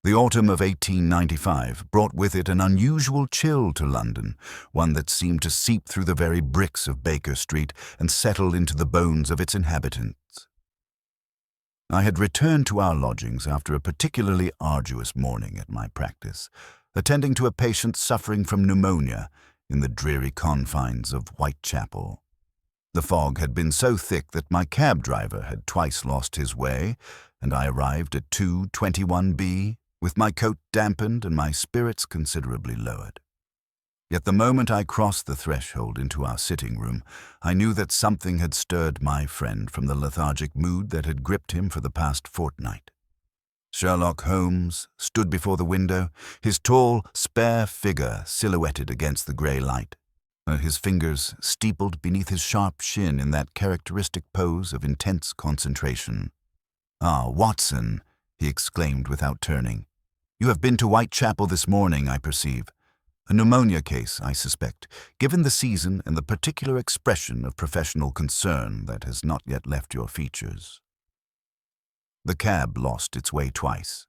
The autumn of 1895 brought with it an unusual chill to London, one that seemed to seep through the very bricks of Baker Street and settle into the bones of its inhabitants. I had returned to our lodgings after a particularly arduous morning at my practice, attending to a patient suffering from pneumonia in the dreary confines of Whitechapel. The fog had been so thick that my cab driver had twice lost his way, and I arrived at 221B with my coat dampened and my spirits considerably lowered. Yet the moment I crossed the threshold into our sitting room, I knew that something had stirred my friend from the lethargic mood that had gripped him for the past fortnight. Sherlock Holmes stood before the window, his tall, spare figure silhouetted against the grey light, his fingers steepled beneath his sharp shin in that characteristic pose of intense concentration. "Ah, Watson," he exclaimed without turning. "You have been to Whitechapel this morning, I perceive. A pneumonia case, I suspect, given the season and the particular expression of professional concern that has not yet left your features." The cab lost its way twice.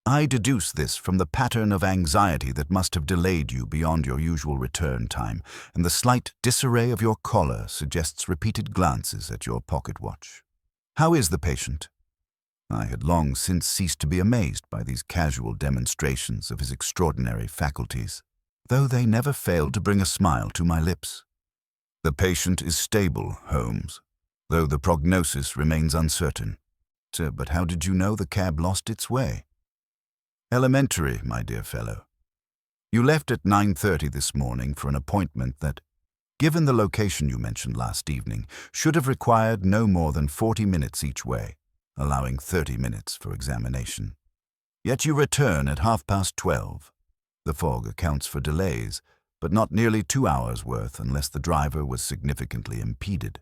I deduce this from the pattern of anxiety that must have delayed you beyond your usual return time, and the slight disarray of your collar suggests repeated glances at your pocket watch. "How is the patient?" I had long since ceased to be amazed by these casual demonstrations of his extraordinary faculties, though they never failed to bring a smile to my lips. "The patient is stable, Holmes, though the prognosis remains uncertain." "But how did you know the cab lost its way?" "Elementary, my dear fellow. You left at 9:30 this morning for an appointment that, given the location you mentioned last evening, should have required no more than 40 minutes each way, allowing 30 minutes for examination. Yet you return at 12:30. The fog accounts for delays, but not nearly 2 hours' worth unless the driver was significantly impeded.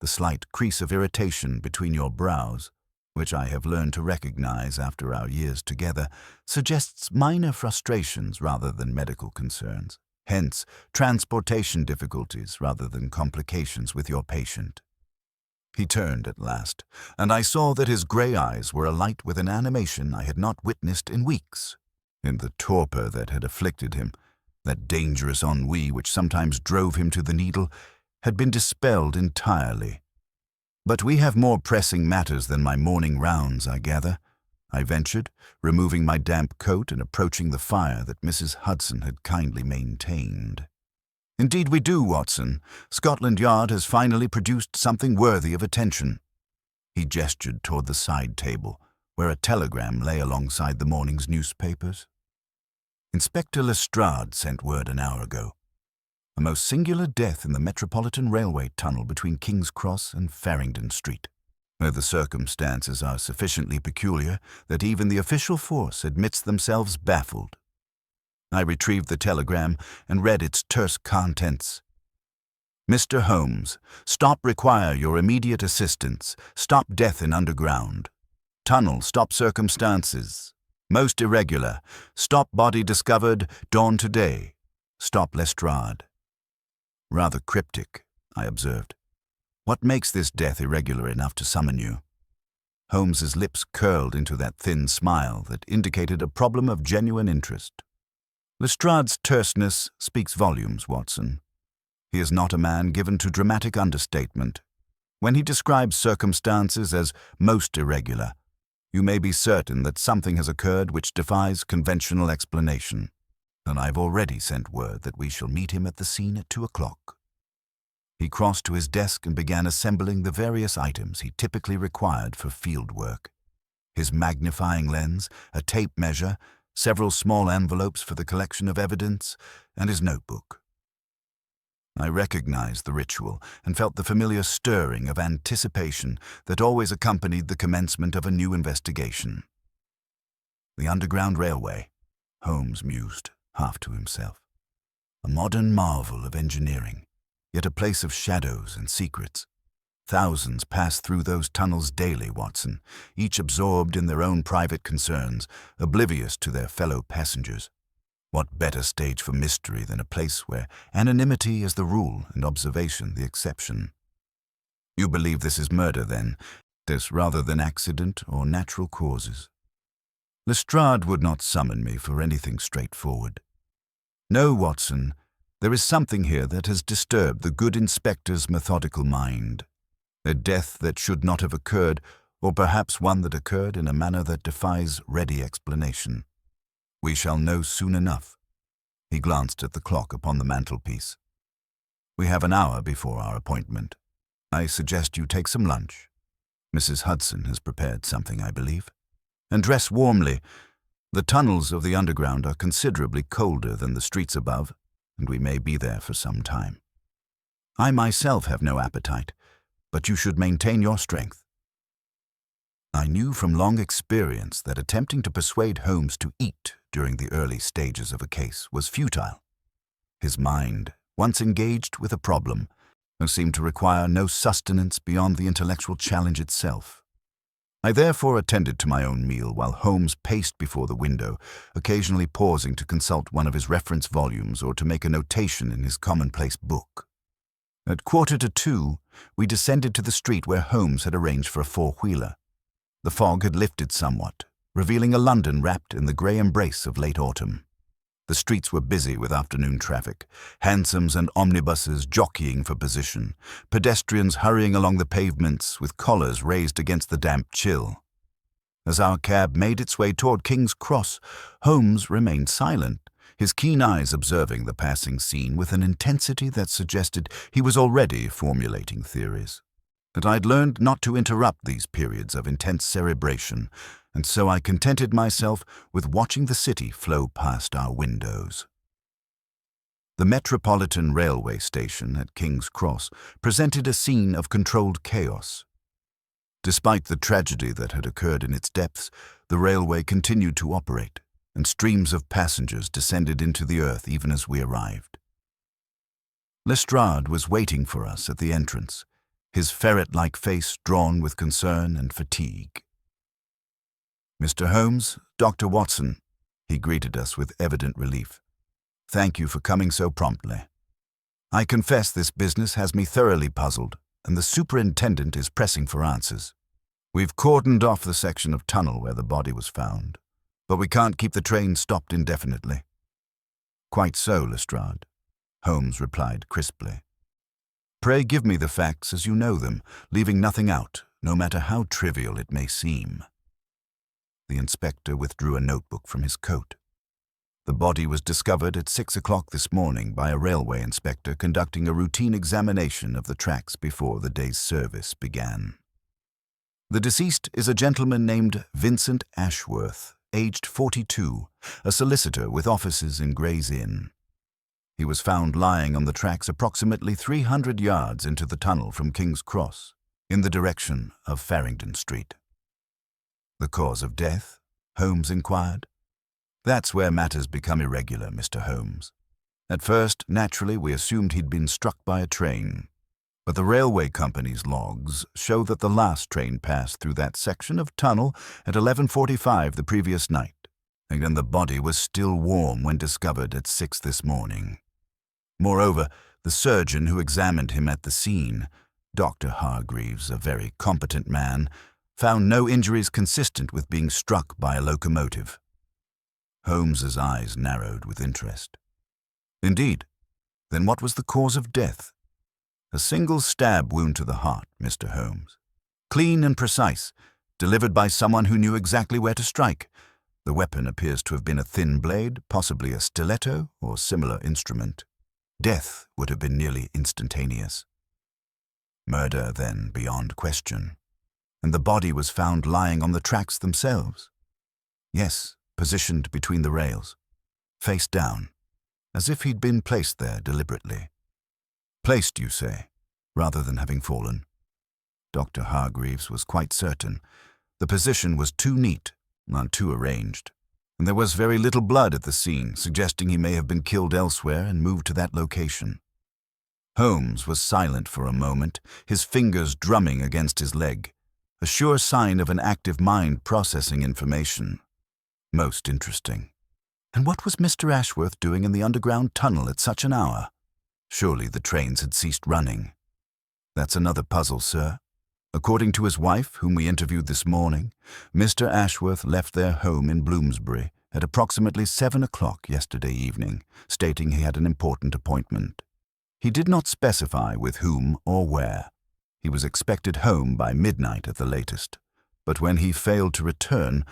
The slight crease of irritation between your brows, which I have learned to recognize after our years together, suggests minor frustrations rather than medical concerns, hence transportation difficulties rather than complications with your patient." He turned at last, and I saw that his grey eyes were alight with an animation I had not witnessed in weeks. In the torpor that had afflicted him, that dangerous ennui which sometimes drove him to the needle, had been dispelled entirely. "But we have more pressing matters than my morning rounds, I gather," I ventured, removing my damp coat and approaching the fire that Mrs. Hudson had kindly maintained. "Indeed we do, Watson. Scotland Yard has finally produced something worthy of attention." He gestured toward the side table, where a telegram lay alongside the morning's newspapers. "Inspector Lestrade sent word an hour ago. A most singular death in the Metropolitan Railway tunnel between King's Cross and Farringdon Street. The circumstances are sufficiently peculiar that even the official force admits themselves baffled." I retrieved the telegram and read its terse contents. "Mr. Holmes, stop require your immediate assistance. Stop death in underground. Tunnel stop circumstances. Most irregular. Stop body discovered dawn today. Stop Lestrade." "Rather cryptic," I observed. "What makes this death irregular enough to summon you?" Holmes's lips curled into that thin smile that indicated a problem of genuine interest. "Lestrade's terseness speaks volumes, Watson. He is not a man given to dramatic understatement. When he describes circumstances as most irregular, you may be certain that something has occurred which defies conventional explanation. And I've already sent word that we shall meet him at the scene at 2:00. He crossed to his desk and began assembling the various items he typically required for field work. His magnifying lens, a tape measure, several small envelopes for the collection of evidence, and his notebook. I recognized the ritual and felt the familiar stirring of anticipation that always accompanied the commencement of a new investigation. "The Underground Railway," Holmes mused, half to himself. "A modern marvel of engineering, yet a place of shadows and secrets. Thousands pass through those tunnels daily, Watson, each absorbed in their own private concerns, oblivious to their fellow passengers. What better stage for mystery than a place where anonymity is the rule and observation the exception?" "You believe this is murder, then, this rather than accident or natural causes?" Lestrade would not summon me for anything straightforward. No, Watson, there is something here that has disturbed the good inspector's methodical mind. A death that should not have occurred, or perhaps one that occurred in a manner that defies ready explanation. We shall know soon enough. He glanced at the clock upon the mantelpiece. We have an hour before our appointment. I suggest you take some lunch. Mrs. Hudson has prepared something, I believe. And dress warmly. The tunnels of the underground are considerably colder than the streets above, and we may be there for some time. I myself have no appetite, but you should maintain your strength. I knew from long experience that attempting to persuade Holmes to eat during the early stages of a case was futile. His mind, once engaged with a problem, seemed to require no sustenance beyond the intellectual challenge itself. I therefore attended to my own meal while Holmes paced before the window, occasionally pausing to consult one of his reference volumes or to make a notation in his commonplace book. At 1:45, we descended to the street where Holmes had arranged for a four-wheeler. The fog had lifted somewhat, revealing a London wrapped in the grey embrace of late autumn. The streets were busy with afternoon traffic, hansoms and omnibuses jockeying for position, pedestrians hurrying along the pavements with collars raised against the damp chill. As our cab made its way toward King's Cross, Holmes remained silent, his keen eyes observing the passing scene with an intensity that suggested he was already formulating theories. But I'd learned not to interrupt these periods of intense cerebration, and so I contented myself with watching the city flow past our windows. The Metropolitan Railway Station at King's Cross presented a scene of controlled chaos. Despite the tragedy that had occurred in its depths, the railway continued to operate, and streams of passengers descended into the earth even as we arrived. Lestrade was waiting for us at the entrance, his ferret-like face drawn with concern and fatigue. "Mr. Holmes, Dr. Watson," he greeted us with evident relief. "Thank you for coming so promptly. I confess this business has me thoroughly puzzled, and the superintendent is pressing for answers. We've cordoned off the section of tunnel where the body was found, but we can't keep the train stopped indefinitely." "Quite so, Lestrade," Holmes replied crisply. "Pray give me the facts as you know them, leaving nothing out, no matter how trivial it may seem." The inspector withdrew a notebook from his coat. The body was discovered at 6 o'clock this morning by a railway inspector conducting a routine examination of the tracks before the day's service began. The deceased is a gentleman named Vincent Ashworth, aged 42, a solicitor with offices in Gray's Inn. He was found lying on the tracks approximately 300 yards into the tunnel from King's Cross, in the direction of Farringdon Street. "The cause of death?" Holmes inquired. "That's where matters become irregular, Mr. Holmes. At first, naturally, we assumed he'd been struck by a train, but the railway company's logs show that the last train passed through that section of tunnel at 11:45 the previous night, and the body was still warm when discovered at 6 this morning. Moreover, the surgeon who examined him at the scene, Dr. Hargreaves, a very competent man, found no injuries consistent with being struck by a locomotive." Holmes's eyes narrowed with interest. "Indeed? Then what was the cause of death?" "A single stab wound to the heart, Mr. Holmes. Clean and precise, delivered by someone who knew exactly where to strike. The weapon appears to have been a thin blade, possibly a stiletto or similar instrument. Death would have been nearly instantaneous." "Murder, then, beyond question. And the body was found lying on the tracks themselves?" "Yes, positioned between the rails, face down, as if he'd been placed there deliberately." "Placed, you say, rather than having fallen?" Dr. Hargreaves was quite certain. The position was too neat, not too arranged, and there was very little blood at the scene, suggesting he may have been killed elsewhere and moved to that location. Holmes was silent for a moment, his fingers drumming against his leg, a sure sign of an active mind processing information. Most interesting. And what was Mr. Ashworth doing in the underground tunnel at such an hour? Surely the trains had ceased running. "That's another puzzle, sir. According to his wife, whom we interviewed this morning, Mr. Ashworth left their home in Bloomsbury at approximately 7 o'clock yesterday evening, stating he had an important appointment. He did not specify with whom or where. He was expected home by midnight at the latest, but when he failed to return,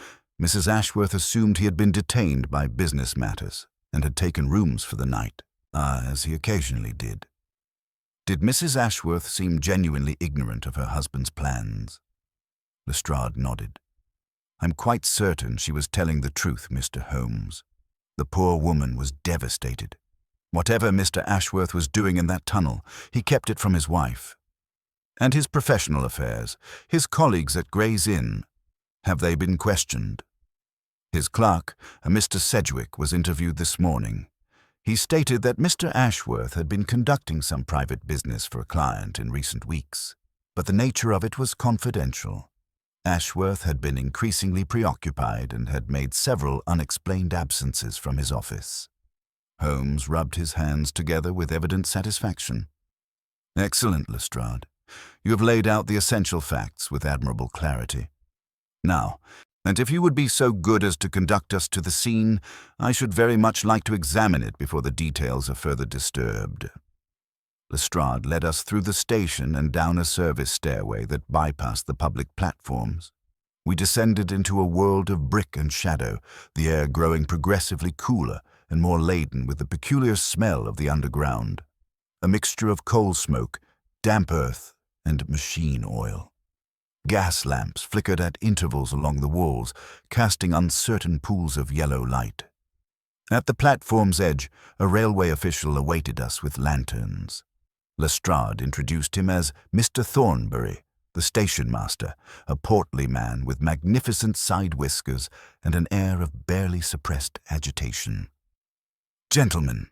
Mrs. Ashworth assumed he had been detained by business matters and had taken rooms for the night, as he occasionally did. Did Mrs. Ashworth seem genuinely ignorant of her husband's plans? Lestrade nodded. I'm quite certain she was telling the truth, Mr. Holmes. The poor woman was devastated. Whatever Mr. Ashworth was doing in that tunnel, he kept it from his wife. And his professional affairs, his colleagues at Gray's Inn, have they been questioned? His clerk, a Mr. Sedgwick, was interviewed this morning. He stated that Mr. Ashworth had been conducting some private business for a client in recent weeks, but the nature of it was confidential. Ashworth had been increasingly preoccupied and had made several unexplained absences from his office. Holmes rubbed his hands together with evident satisfaction. Excellent, Lestrade. You have laid out the essential facts with admirable clarity. Now, and if you would be so good as to conduct us to the scene, I should very much like to examine it before the details are further disturbed. Lestrade led us through the station and down a service stairway that bypassed the public platforms. We descended into a world of brick and shadow, the air growing progressively cooler and more laden with the peculiar smell of the underground, a mixture of coal smoke, damp earth, and machine oil. Gas lamps flickered at intervals along the walls, casting uncertain pools of yellow light. At the platform's edge, a railway official awaited us with lanterns. Lestrade introduced him as Mr. Thornbury, the station master, a portly man with magnificent side whiskers and an air of barely suppressed agitation. "Gentlemen,"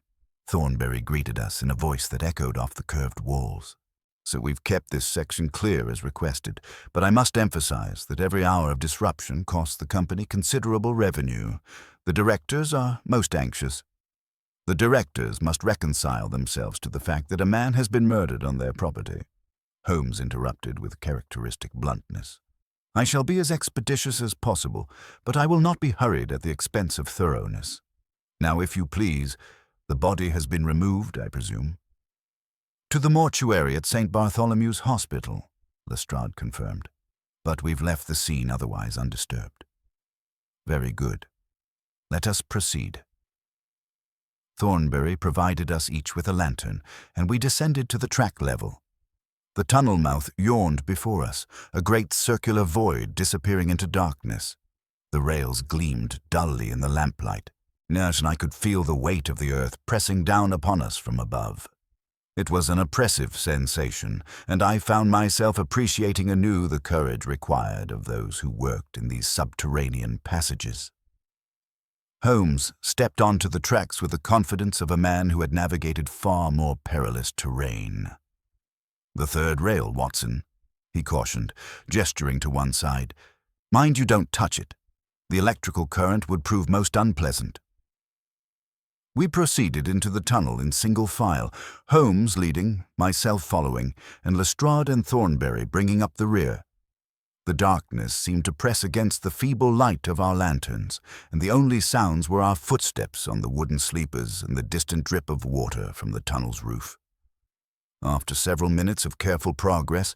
Thornbury greeted us in a voice that echoed off the curved walls. "So we've kept this section clear as requested, but I must emphasize that every hour of disruption costs the company considerable revenue. The directors are most anxious. The directors must reconcile themselves to the fact that a man has been murdered on their property." Holmes interrupted with characteristic bluntness. "I shall be as expeditious as possible, but I will not be hurried at the expense of thoroughness. Now, if you please, the body has been removed, I presume?" "To the mortuary at St. Bartholomew's Hospital," Lestrade confirmed. "But we've left the scene otherwise undisturbed." "Very good. Let us proceed." Thornbury provided us each with a lantern, and we descended to the track level. The tunnel mouth yawned before us, a great circular void disappearing into darkness. The rails gleamed dully in the lamplight. Yes, and I could feel the weight of the earth pressing down upon us from above. It was an oppressive sensation, and I found myself appreciating anew the courage required of those who worked in these subterranean passages. Holmes stepped onto the tracks with the confidence of a man who had navigated far more perilous terrain. "The third rail, Watson," he cautioned, gesturing to one side. "Mind you don't touch it. The electrical current would prove most unpleasant." We proceeded into the tunnel in single file, Holmes leading, myself following, and Lestrade and Thornbury bringing up the rear. The darkness seemed to press against the feeble light of our lanterns, and the only sounds were our footsteps on the wooden sleepers and the distant drip of water from the tunnel's roof. After several minutes of careful progress,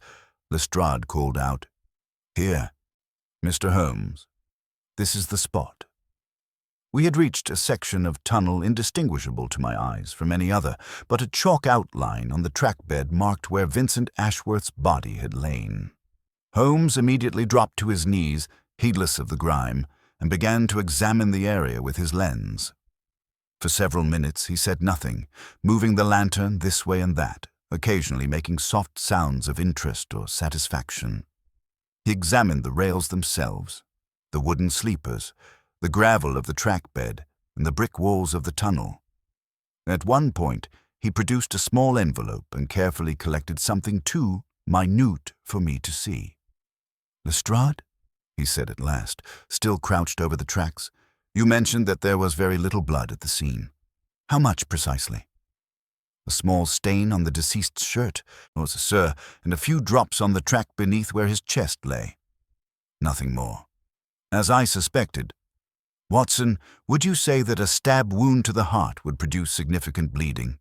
Lestrade called out, "Here, Mr. Holmes, this is the spot." We had reached a section of tunnel indistinguishable to my eyes from any other, but a chalk outline on the track bed marked where Vincent Ashworth's body had lain. Holmes immediately dropped to his knees, heedless of the grime, and began to examine the area with his lens. For several minutes he said nothing, moving the lantern this way and that, occasionally making soft sounds of interest or satisfaction. He examined the rails themselves, the wooden sleepers, the gravel of the track bed, and the brick walls of the tunnel. At one point, he produced a small envelope and carefully collected something too minute for me to see. "Lestrade," he said at last, still crouched over the tracks, "you mentioned that there was very little blood at the scene. How much precisely?" A small stain on the deceased's shirt, sir, and a few drops on the track beneath where his chest lay. Nothing more. As I suspected. Watson, would you say that a stab wound to the heart would produce significant bleeding?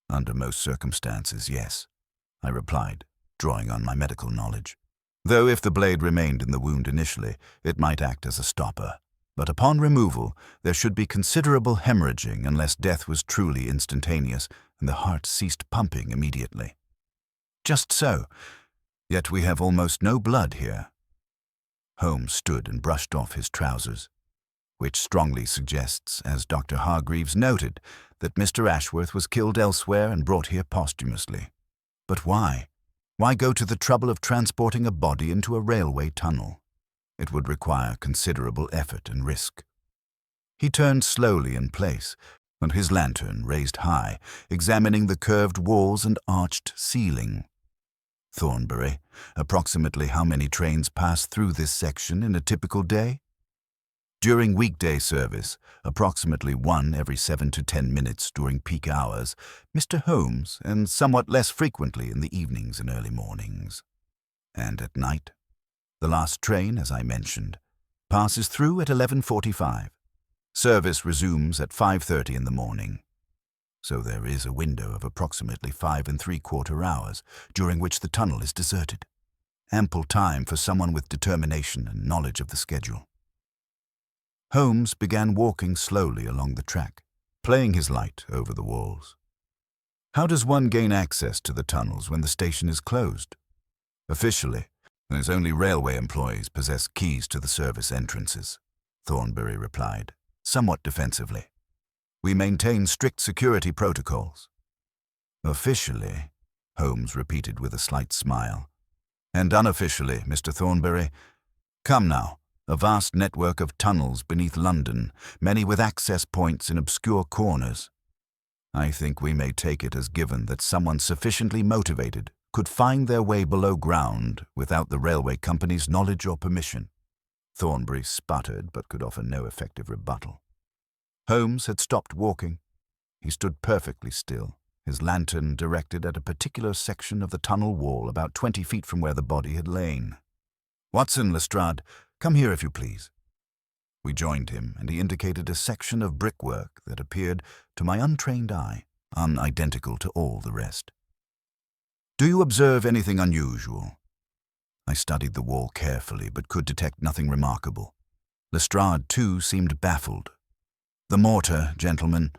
Under most circumstances, yes, I replied, drawing on my medical knowledge. Though if the blade remained in the wound initially, it might act as a stopper. But upon removal, there should be considerable hemorrhaging unless death was truly instantaneous and the heart ceased pumping immediately. Just so. Yet we have almost no blood here. Holmes stood and brushed off his trousers, which strongly suggests, as Dr. Hargreaves noted, that Mr. Ashworth was killed elsewhere and brought here posthumously. But why? Why go to the trouble of transporting a body into a railway tunnel? It would require considerable effort and risk. He turned slowly in place, and his lantern raised high, examining the curved walls and arched ceiling. Thornbury, approximately how many trains pass through this section in a typical day? During weekday service, approximately 1 every 7 to 10 minutes during peak hours, Mr. Holmes, and somewhat less frequently in the evenings and early mornings. And at night? The last train, as I mentioned, passes through at 11:45. Service resumes at 5:30 in the morning. So there is a window of approximately 5¾ hours during which the tunnel is deserted. Ample time for someone with determination and knowledge of the schedule. Holmes began walking slowly along the track, playing his light over the walls. How does one gain access to the tunnels when the station is closed? Officially, as only railway employees possess keys to the service entrances, Thornbury replied, somewhat defensively. We maintain strict security protocols. Officially, Holmes repeated with a slight smile. And unofficially, Mr. Thornbury. Come now, a vast network of tunnels beneath London, many with access points in obscure corners. I think we may take it as given that someone sufficiently motivated could find their way below ground without the railway company's knowledge or permission. Thornbury sputtered but could offer no effective rebuttal. Holmes had stopped walking. He stood perfectly still, his lantern directed at a particular section of the tunnel wall about 20 feet from where the body had lain. Watson, Lestrade, come here if you please. We joined him, and he indicated a section of brickwork that appeared, to my untrained eye, unidentical to all the rest. Do you observe anything unusual? I studied the wall carefully, but could detect nothing remarkable. Lestrade, too, seemed baffled. The mortar, gentlemen,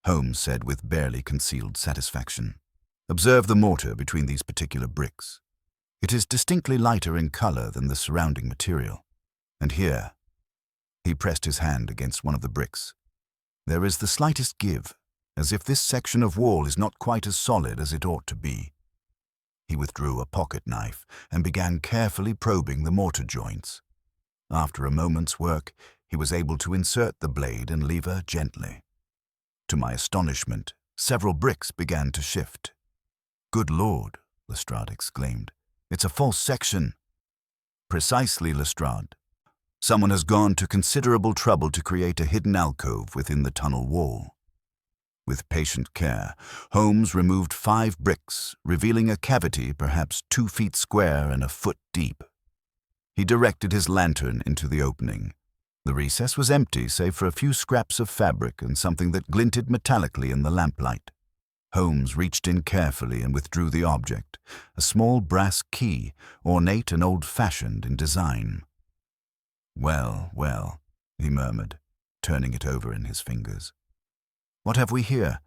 Holmes said with barely concealed satisfaction. Observe the mortar between these particular bricks. It is distinctly lighter in color than the surrounding material. And here, he pressed his hand against one of the bricks. There is the slightest give, as if this section of wall is not quite as solid as it ought to be. He withdrew a pocket knife and began carefully probing the mortar joints. After a moment's work, he was able to insert the blade and lever gently. To my astonishment, several bricks began to shift. Good Lord, Lestrade exclaimed. It's a false section. Precisely, Lestrade. Someone has gone to considerable trouble to create a hidden alcove within the tunnel wall. With patient care, Holmes removed 5 bricks, revealing a cavity perhaps 2 feet square and a foot deep. He directed his lantern into the opening. The recess was empty save for a few scraps of fabric and something that glinted metallically in the lamplight. Holmes reached in carefully and withdrew the object, a small brass key, ornate and old-fashioned in design. Well, well, he murmured, turning it over in his fingers. What have we here?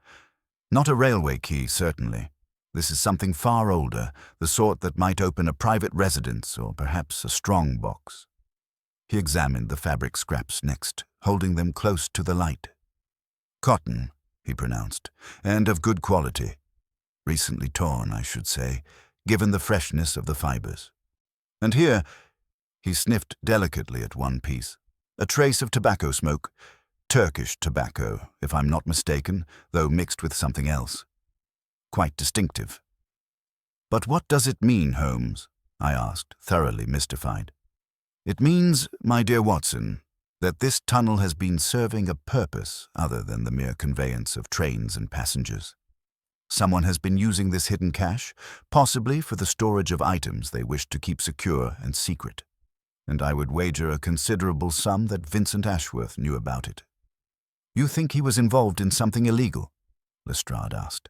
Not a railway key, certainly. This is something far older, the sort that might open a private residence or perhaps a strong box. He examined the fabric scraps next, holding them close to the light. Cotton, he pronounced, and of good quality. Recently torn, I should say, given the freshness of the fibers. And here, he sniffed delicately at one piece, a trace of tobacco smoke, Turkish tobacco, if I'm not mistaken, though mixed with something else. Quite distinctive. But what does it mean, Holmes? I asked, thoroughly mystified. It means, my dear Watson, that this tunnel has been serving a purpose other than the mere conveyance of trains and passengers. Someone has been using this hidden cache, possibly for the storage of items they wish to keep secure and secret. And I would wager a considerable sum that Vincent Ashworth knew about it. You think he was involved in something illegal? Lestrade asked.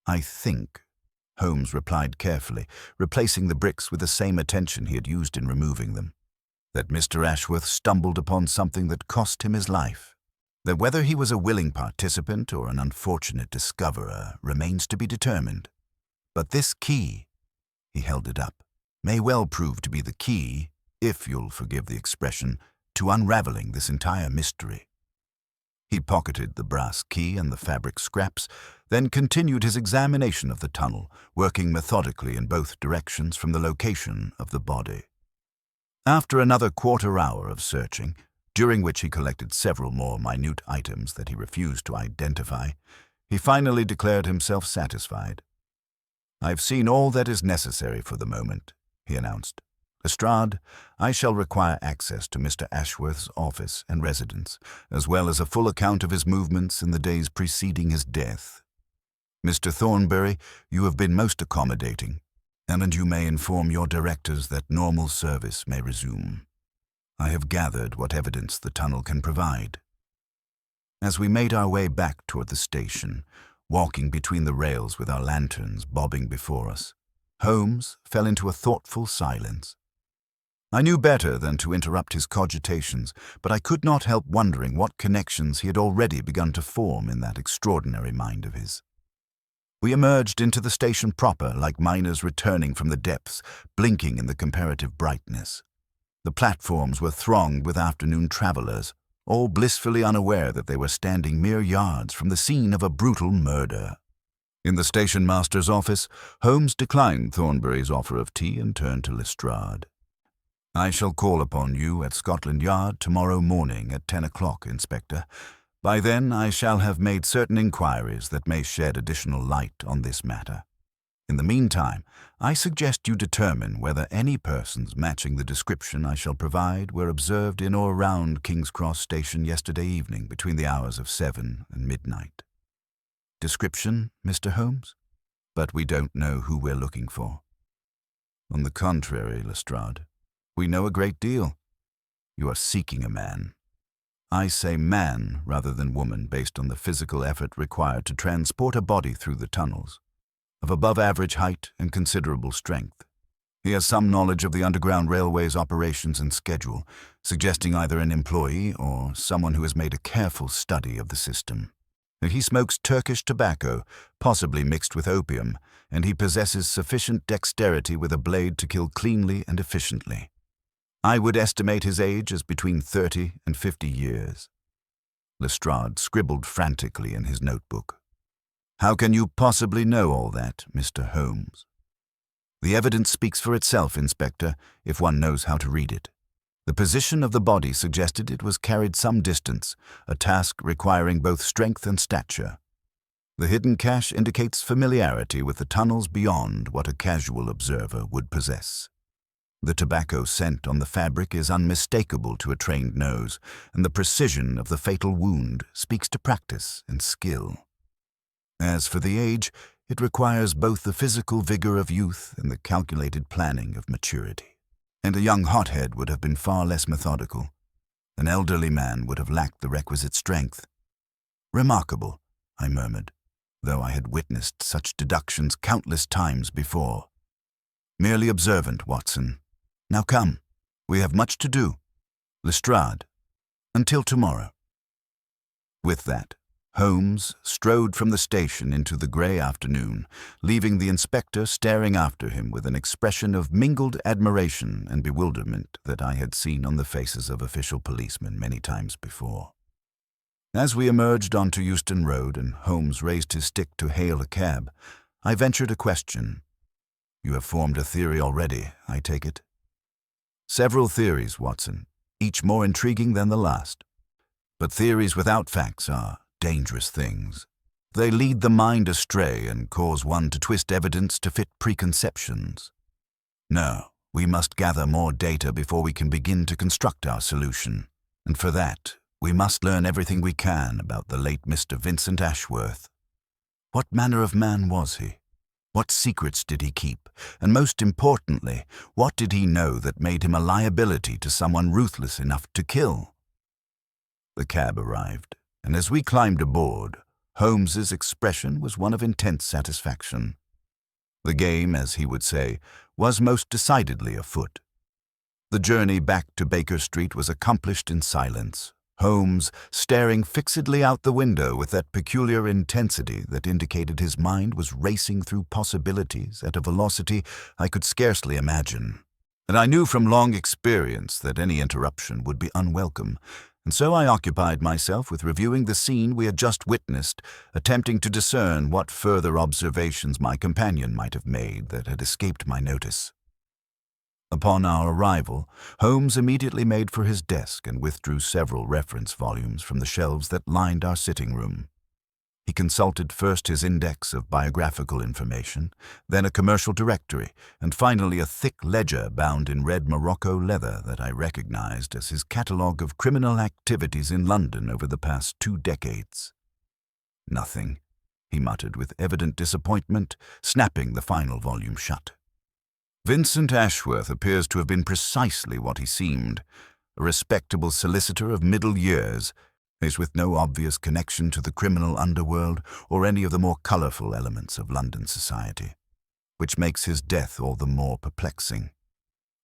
I think, Holmes replied carefully, replacing the bricks with the same attention he had used in removing them, that Mr. Ashworth stumbled upon something that cost him his life. That whether he was a willing participant or an unfortunate discoverer remains to be determined. But this key, he held it up, may well prove to be the key, if you'll forgive the expression, to unraveling this entire mystery. He pocketed the brass key and the fabric scraps, then continued his examination of the tunnel, working methodically in both directions from the location of the body. After another quarter-hour of searching, during which he collected several more minute items that he refused to identify, he finally declared himself satisfied. "I've seen all that is necessary for the moment," he announced. "Lestrade, I shall require access to Mr. Ashworth's office and residence, as well as a full account of his movements in the days preceding his death. Mr. Thornbury, you have been most accommodating, and you may inform your directors that normal service may resume. I have gathered what evidence the tunnel can provide." As we made our way back toward the station, walking between the rails with our lanterns bobbing before us, Holmes fell into a thoughtful silence. I knew better than to interrupt his cogitations, but I could not help wondering what connections he had already begun to form in that extraordinary mind of his. We emerged into the station proper like miners returning from the depths, blinking in the comparative brightness. The platforms were thronged with afternoon travelers, all blissfully unaware that they were standing mere yards from the scene of a brutal murder. In the station master's office, Holmes declined Thornbury's offer of tea and turned to Lestrade. "I shall call upon you at Scotland Yard tomorrow morning at 10 o'clock, Inspector. By then I shall have made certain inquiries that may shed additional light on this matter. In the meantime, I suggest you determine whether any persons matching the description I shall provide were observed in or around King's Cross Station yesterday evening between the hours of 7 and midnight. Description, Mr. Holmes? But we don't know who we're looking for." "On the contrary, Lestrade, we know a great deal. You are seeking a man. I say man rather than woman based on the physical effort required to transport a body through the tunnels. Of above-average height and considerable strength. He has some knowledge of the Underground Railway's operations and schedule, suggesting either an employee or someone who has made a careful study of the system. He smokes Turkish tobacco, possibly mixed with opium, and he possesses sufficient dexterity with a blade to kill cleanly and efficiently. I would estimate his age as between 30 and 50 years. Lestrade scribbled frantically in his notebook. "How can you possibly know all that, Mr. Holmes?" "The evidence speaks for itself, Inspector, if one knows how to read it. The position of the body suggested it was carried some distance, a task requiring both strength and stature. The hidden cache indicates familiarity with the tunnels beyond what a casual observer would possess. The tobacco scent on the fabric is unmistakable to a trained nose, and the precision of the fatal wound speaks to practice and skill. As for the age, it requires both the physical vigor of youth and the calculated planning of maturity. And a young hothead would have been far less methodical. An elderly man would have lacked the requisite strength." "Remarkable," I murmured, though I had witnessed such deductions countless times before. "Merely observant, Watson. Now come, we have much to do. Lestrade, until tomorrow." With that, Holmes strode from the station into the grey afternoon, leaving the inspector staring after him with an expression of mingled admiration and bewilderment that I had seen on the faces of official policemen many times before. As we emerged onto Euston Road and Holmes raised his stick to hail a cab, I ventured a question. "You have formed a theory already, I take it?" "Several theories, Watson, each more intriguing than the last. But theories without facts are dangerous things. They lead the mind astray and cause one to twist evidence to fit preconceptions. No, we must gather more data before we can begin to construct our solution, and for that, we must learn everything we can about the late Mr. Vincent Ashworth. What manner of man was he? What secrets did he keep? And most importantly, what did he know that made him a liability to someone ruthless enough to kill? The cab arrived, and as we climbed aboard, Holmes's expression was one of intense satisfaction. The game, as he would say, was most decidedly afoot. The journey back to Baker Street was accomplished in silence, Holmes staring fixedly out the window with that peculiar intensity that indicated his mind was racing through possibilities at a velocity I could scarcely imagine. And I knew from long experience that any interruption would be unwelcome, and so I occupied myself with reviewing the scene we had just witnessed, attempting to discern what further observations my companion might have made that had escaped my notice. Upon our arrival, Holmes immediately made for his desk and withdrew several reference volumes from the shelves that lined our sitting room. He consulted first his index of biographical information, then a commercial directory, and finally a thick ledger bound in red Morocco leather that I recognized as his catalogue of criminal activities in London over the past 2 decades. "Nothing," he muttered with evident disappointment, snapping the final volume shut. Vincent Ashworth appears to have been precisely what he seemed, a respectable solicitor of middle years, is with no obvious connection to the criminal underworld or any of the more colourful elements of London society, which makes his death all the more perplexing.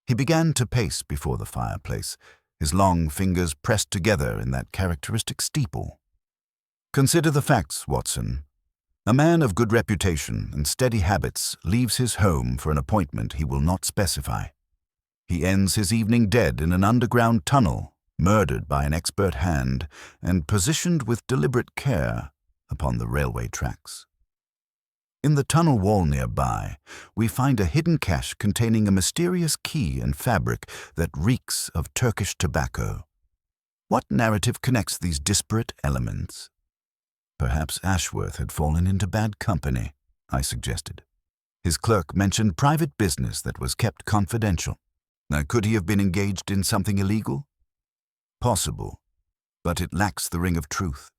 He began to pace before the fireplace, his long fingers pressed together in that characteristic steeple. "Consider the facts, Watson. A man of good reputation and steady habits leaves his home for an appointment he will not specify. He ends his evening dead in an underground tunnel, murdered by an expert hand and positioned with deliberate care upon the railway tracks. In the tunnel wall nearby, we find a hidden cache containing a mysterious key and fabric that reeks of Turkish tobacco. What narrative connects these disparate elements?" "Perhaps Ashworth had fallen into bad company," I suggested. "His clerk mentioned private business that was kept confidential. Now, could he have been engaged in something illegal? Possible, but it lacks the ring of truth.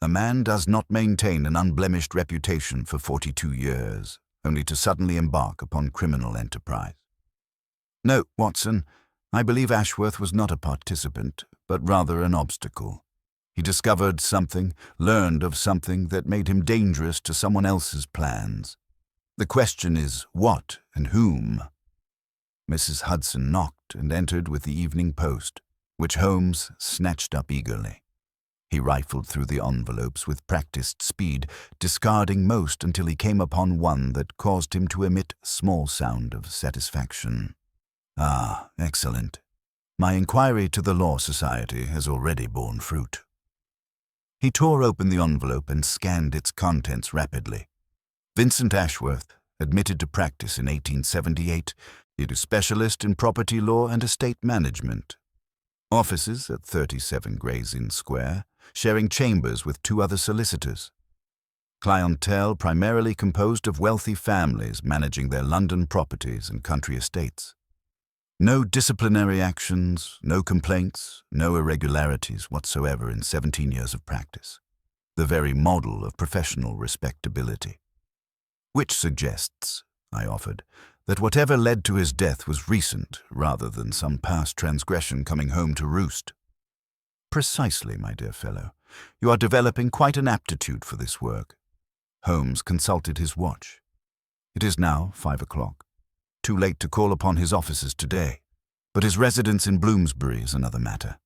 A man does not maintain an unblemished reputation for 42 years, only to suddenly embark upon criminal enterprise. No, Watson, I believe Ashworth was not a participant, but rather an obstacle. He discovered something, learned of something that made him dangerous to someone else's plans. The question is what and whom?" Mrs. Hudson knocked and entered with the Evening Post, which Holmes snatched up eagerly. He rifled through the envelopes with practiced speed, discarding most until he came upon one that caused him to emit a small sound of satisfaction. "Ah, excellent. My inquiry to the Law Society has already borne fruit." He tore open the envelope and scanned its contents rapidly. Vincent Ashworth, admitted to practice in 1878, a specialist in property law and estate management. Offices at 37 Gray's Inn Square, sharing chambers with 2 other solicitors. Clientele primarily composed of wealthy families managing their London properties and country estates. No disciplinary actions, no complaints, no irregularities whatsoever in 17 years of practice. The very model of professional respectability. "Which suggests," I offered, "that whatever led to his death was recent rather than some past transgression coming home to roost." "Precisely, my dear fellow. You are developing quite an aptitude for this work." Holmes consulted his watch. "It is now 5 o'clock. Too late to call upon his offices today, but his residence in Bloomsbury is another matter.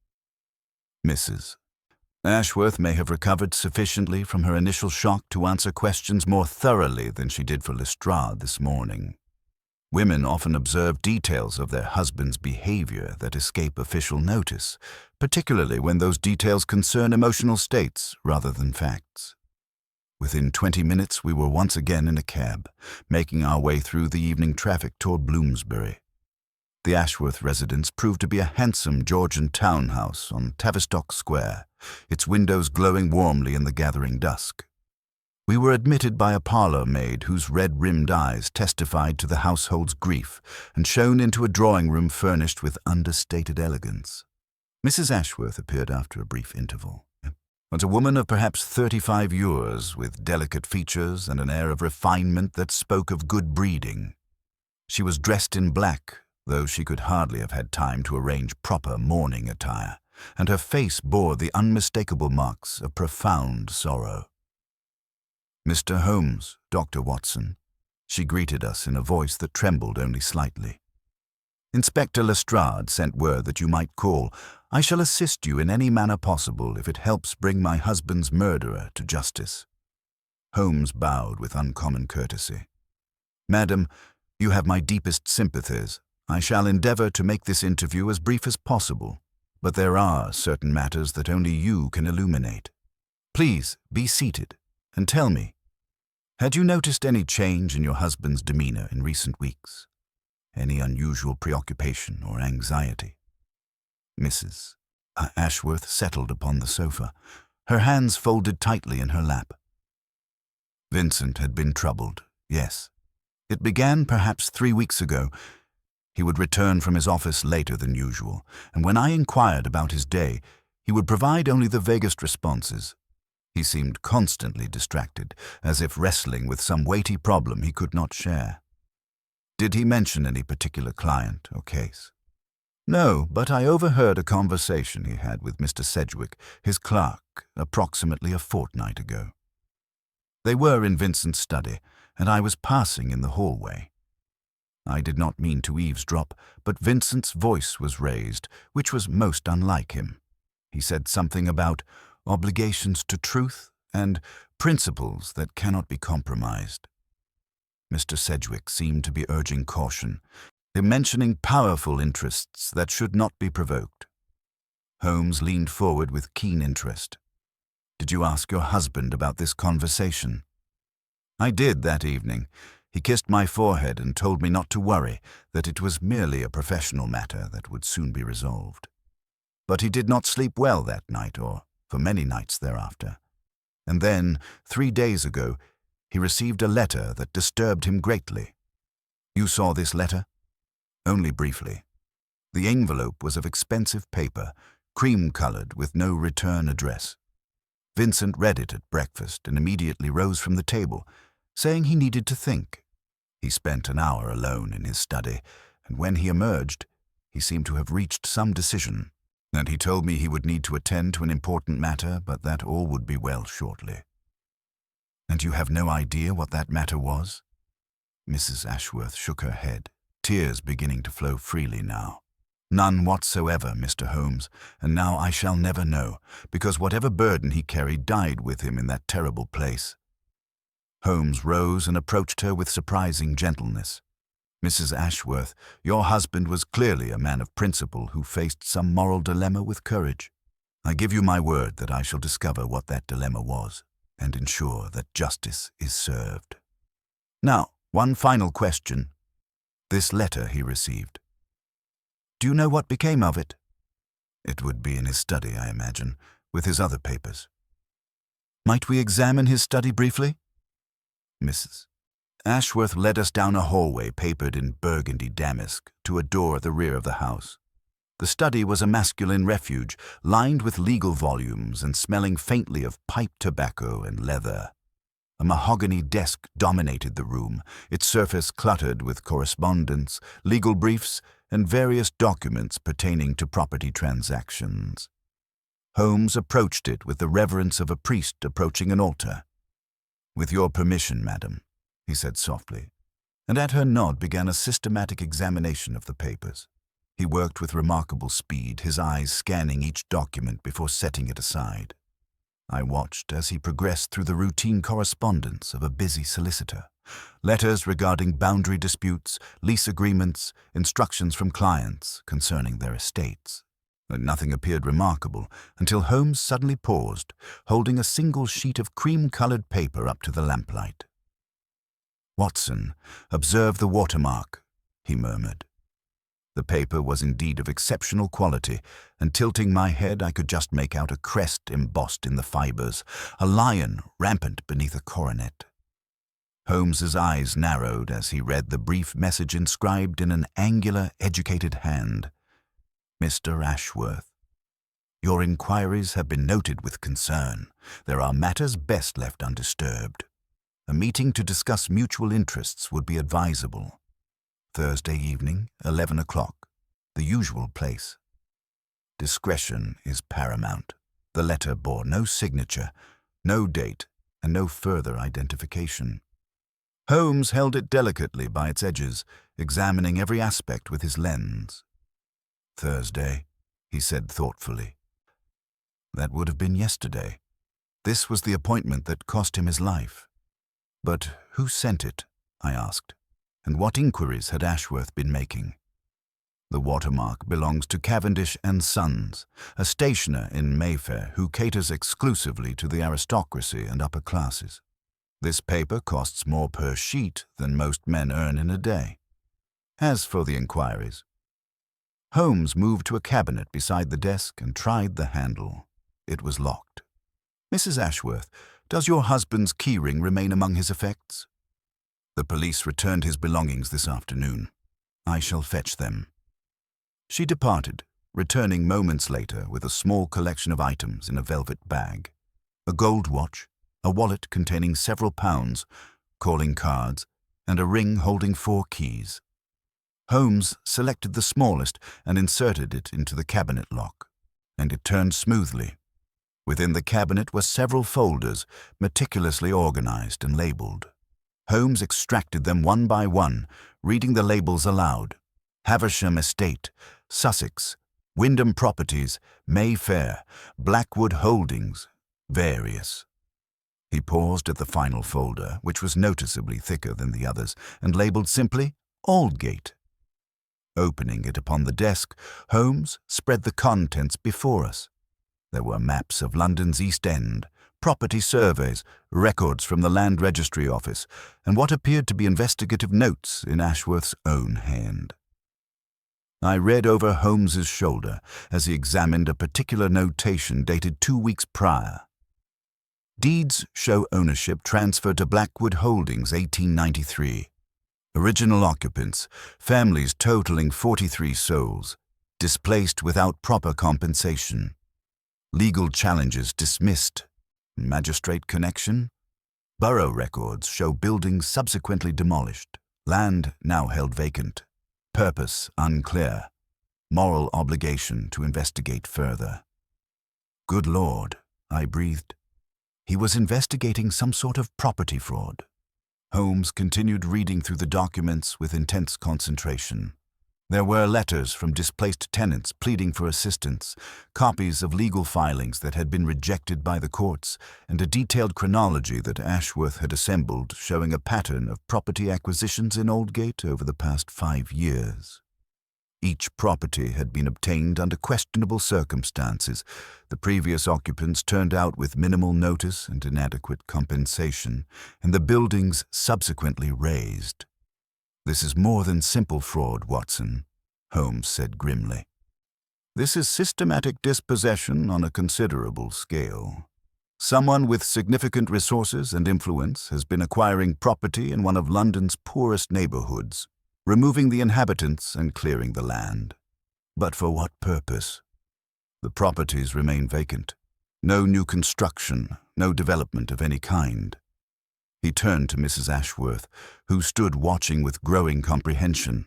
Mrs. Ashworth may have recovered sufficiently from her initial shock to answer questions more thoroughly than she did for Lestrade this morning. Women often observe details of their husband's behavior that escape official notice, particularly when those details concern emotional states rather than facts. Within 20 minutes, we were once again in a cab, making our way through the evening traffic toward Bloomsbury. The Ashworth residence proved to be a handsome Georgian townhouse on Tavistock Square, its windows glowing warmly in the gathering dusk. We were admitted by a parlour maid whose red-rimmed eyes testified to the household's grief and shown into a drawing-room furnished with understated elegance. Mrs. Ashworth appeared after a brief interval. was a woman of perhaps 35 years, with delicate features and an air of refinement that spoke of good breeding. She was dressed in black, though she could hardly have had time to arrange proper mourning attire, and her face bore the unmistakable marks of profound sorrow. "Mr. Holmes, Dr. Watson," she greeted us in a voice that trembled only slightly. "Inspector Lestrade sent word that you might call. I shall assist you in any manner possible if it helps bring my husband's murderer to justice." Holmes bowed with uncommon courtesy. "Madam, you have my deepest sympathies. I shall endeavor to make this interview as brief as possible, but there are certain matters that only you can illuminate. Please be seated and tell me, had you noticed any change in your husband's demeanor in recent weeks? Any unusual preoccupation or anxiety?" Mrs. Ashworth settled upon the sofa, her hands folded tightly in her lap. Vincent had been troubled, yes. It began perhaps 3 weeks ago. He would return from his office later than usual, and when I inquired about his day, he would provide only the vaguest responses. He seemed constantly distracted, as if wrestling with some weighty problem he could not share. Did he mention any particular client or case? No, but I overheard a conversation he had with Mr. Sedgwick, his clerk, approximately a fortnight ago. They were in Vincent's study, and I was passing in the hallway. I did not mean to eavesdrop, but Vincent's voice was raised, which was most unlike him. He said something about obligations to truth and principles that cannot be compromised. Mr. Sedgwick seemed to be urging caution, mentioning powerful interests that should not be provoked. Holmes leaned forward with keen interest. "Did you ask your husband about this conversation?" "I did that evening. He kissed my forehead and told me not to worry, that it was merely a professional matter that would soon be resolved. But he did not sleep well that night or for many nights thereafter. And then, 3 days ago, he received a letter that disturbed him greatly. You saw this letter?" "Only briefly. The envelope was of expensive paper, cream-colored with no return address. Vincent read it at breakfast and immediately rose from the table, saying he needed to think. He spent an hour alone in his study, and when he emerged, he seemed to have reached some decision, and he told me he would need to attend to an important matter, but that all would be well shortly." "And you have no idea what that matter was?" Mrs. Ashworth shook her head, tears beginning to flow freely now. "None whatsoever, Mr. Holmes, and now I shall never know, because whatever burden he carried died with him in that terrible place." Holmes rose and approached her with surprising gentleness. "Mrs. Ashworth, your husband was clearly a man of principle who faced some moral dilemma with courage. I give you my word that I shall discover what that dilemma was and ensure that justice is served. Now, one final question. This letter he received. Do you know what became of it?" "It would be in his study, I imagine, with his other papers." "Might we examine his study briefly?" Mrs. Ashworth led us down a hallway papered in burgundy damask to a door at the rear of the house. The study was a masculine refuge, lined with legal volumes and smelling faintly of pipe tobacco and leather. A mahogany desk dominated the room, its surface cluttered with correspondence, legal briefs, and various documents pertaining to property transactions. Holmes approached it with the reverence of a priest approaching an altar. "With your permission, madam," he said softly, and at her nod began a systematic examination of the papers. He worked with remarkable speed, his eyes scanning each document before setting it aside. I watched as he progressed through the routine correspondence of a busy solicitor. Letters regarding boundary disputes, lease agreements, instructions from clients concerning their estates. But nothing appeared remarkable until Holmes suddenly paused, holding a single sheet of cream-colored paper up to the lamplight. "Watson, observe the watermark," he murmured. The paper was indeed of exceptional quality, and tilting my head I could just make out a crest embossed in the fibers, a lion rampant beneath a coronet. Holmes's eyes narrowed as he read the brief message inscribed in an angular, educated hand. "Mr. Ashworth." Your inquiries have been noted with concern. There are matters best left undisturbed. A meeting to discuss mutual interests would be advisable. Thursday evening, 11 o'clock. The usual place. Discretion is paramount. The letter bore no signature, no date, and no further identification. Holmes held it delicately by its edges, examining every aspect with his lens. Thursday, he said thoughtfully. That would have been yesterday. This was the appointment that cost him his life. But who sent it? I asked. And what inquiries had Ashworth been making? The watermark belongs to Cavendish and Sons, a stationer in Mayfair who caters exclusively to the aristocracy and upper classes. This paper costs more per sheet than most men earn in a day. As for the inquiries, Holmes moved to a cabinet beside the desk and tried the handle. It was locked. Mrs. Ashworth, does your husband's keyring remain among his effects? The police returned his belongings this afternoon. I shall fetch them. She departed, returning moments later with a small collection of items in a velvet bag. A gold watch, a wallet containing several pounds, calling cards, and a ring holding 4 keys. Holmes selected the smallest and inserted it into the cabinet lock, and it turned smoothly. Within the cabinet were several folders, meticulously organized and labeled. Holmes extracted them one by one, reading the labels aloud. Haversham Estate, Sussex, Wyndham Properties, Mayfair, Blackwood Holdings, various. He paused at the final folder, which was noticeably thicker than the others, and labeled simply Aldgate. Opening it upon the desk, Holmes spread the contents before us. There were maps of London's East End, property surveys, records from the Land Registry Office, and what appeared to be investigative notes in Ashworth's own hand. I read over Holmes's shoulder as he examined a particular notation dated 2 weeks prior. Deeds show ownership transferred to Blackwood Holdings, 1893. Original occupants, families totaling 43 souls, displaced without proper compensation. Legal challenges dismissed. Magistrate connection. Borough records show buildings subsequently demolished. Land now held vacant. Purpose unclear. Moral obligation to investigate further. Good Lord, I breathed. He was investigating some sort of property fraud. Holmes continued reading through the documents with intense concentration. There were letters from displaced tenants pleading for assistance, copies of legal filings that had been rejected by the courts, and a detailed chronology that Ashworth had assembled showing a pattern of property acquisitions in Aldgate over the past 5 years. Each property had been obtained under questionable circumstances. The previous occupants turned out with minimal notice and inadequate compensation, and the buildings subsequently razed. This is more than simple fraud, Watson, Holmes said grimly. This is systematic dispossession on a considerable scale. Someone with significant resources and influence has been acquiring property in one of London's poorest neighborhoods, removing the inhabitants and clearing the land. But for what purpose? The properties remain vacant. No new construction, no development of any kind. He turned to Mrs. Ashworth, who stood watching with growing comprehension.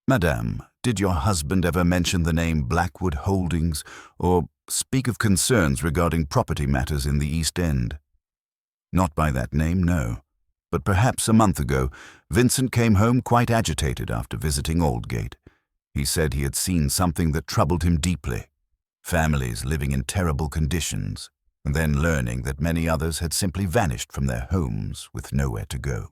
Madame, did your husband ever mention the name Blackwood Holdings or speak of concerns regarding property matters in the East End? Not by that name, no. But perhaps a month ago, Vincent came home quite agitated after visiting Aldgate. He said he had seen something that troubled him deeply. Families living in terrible conditions, and then learning that many others had simply vanished from their homes with nowhere to go.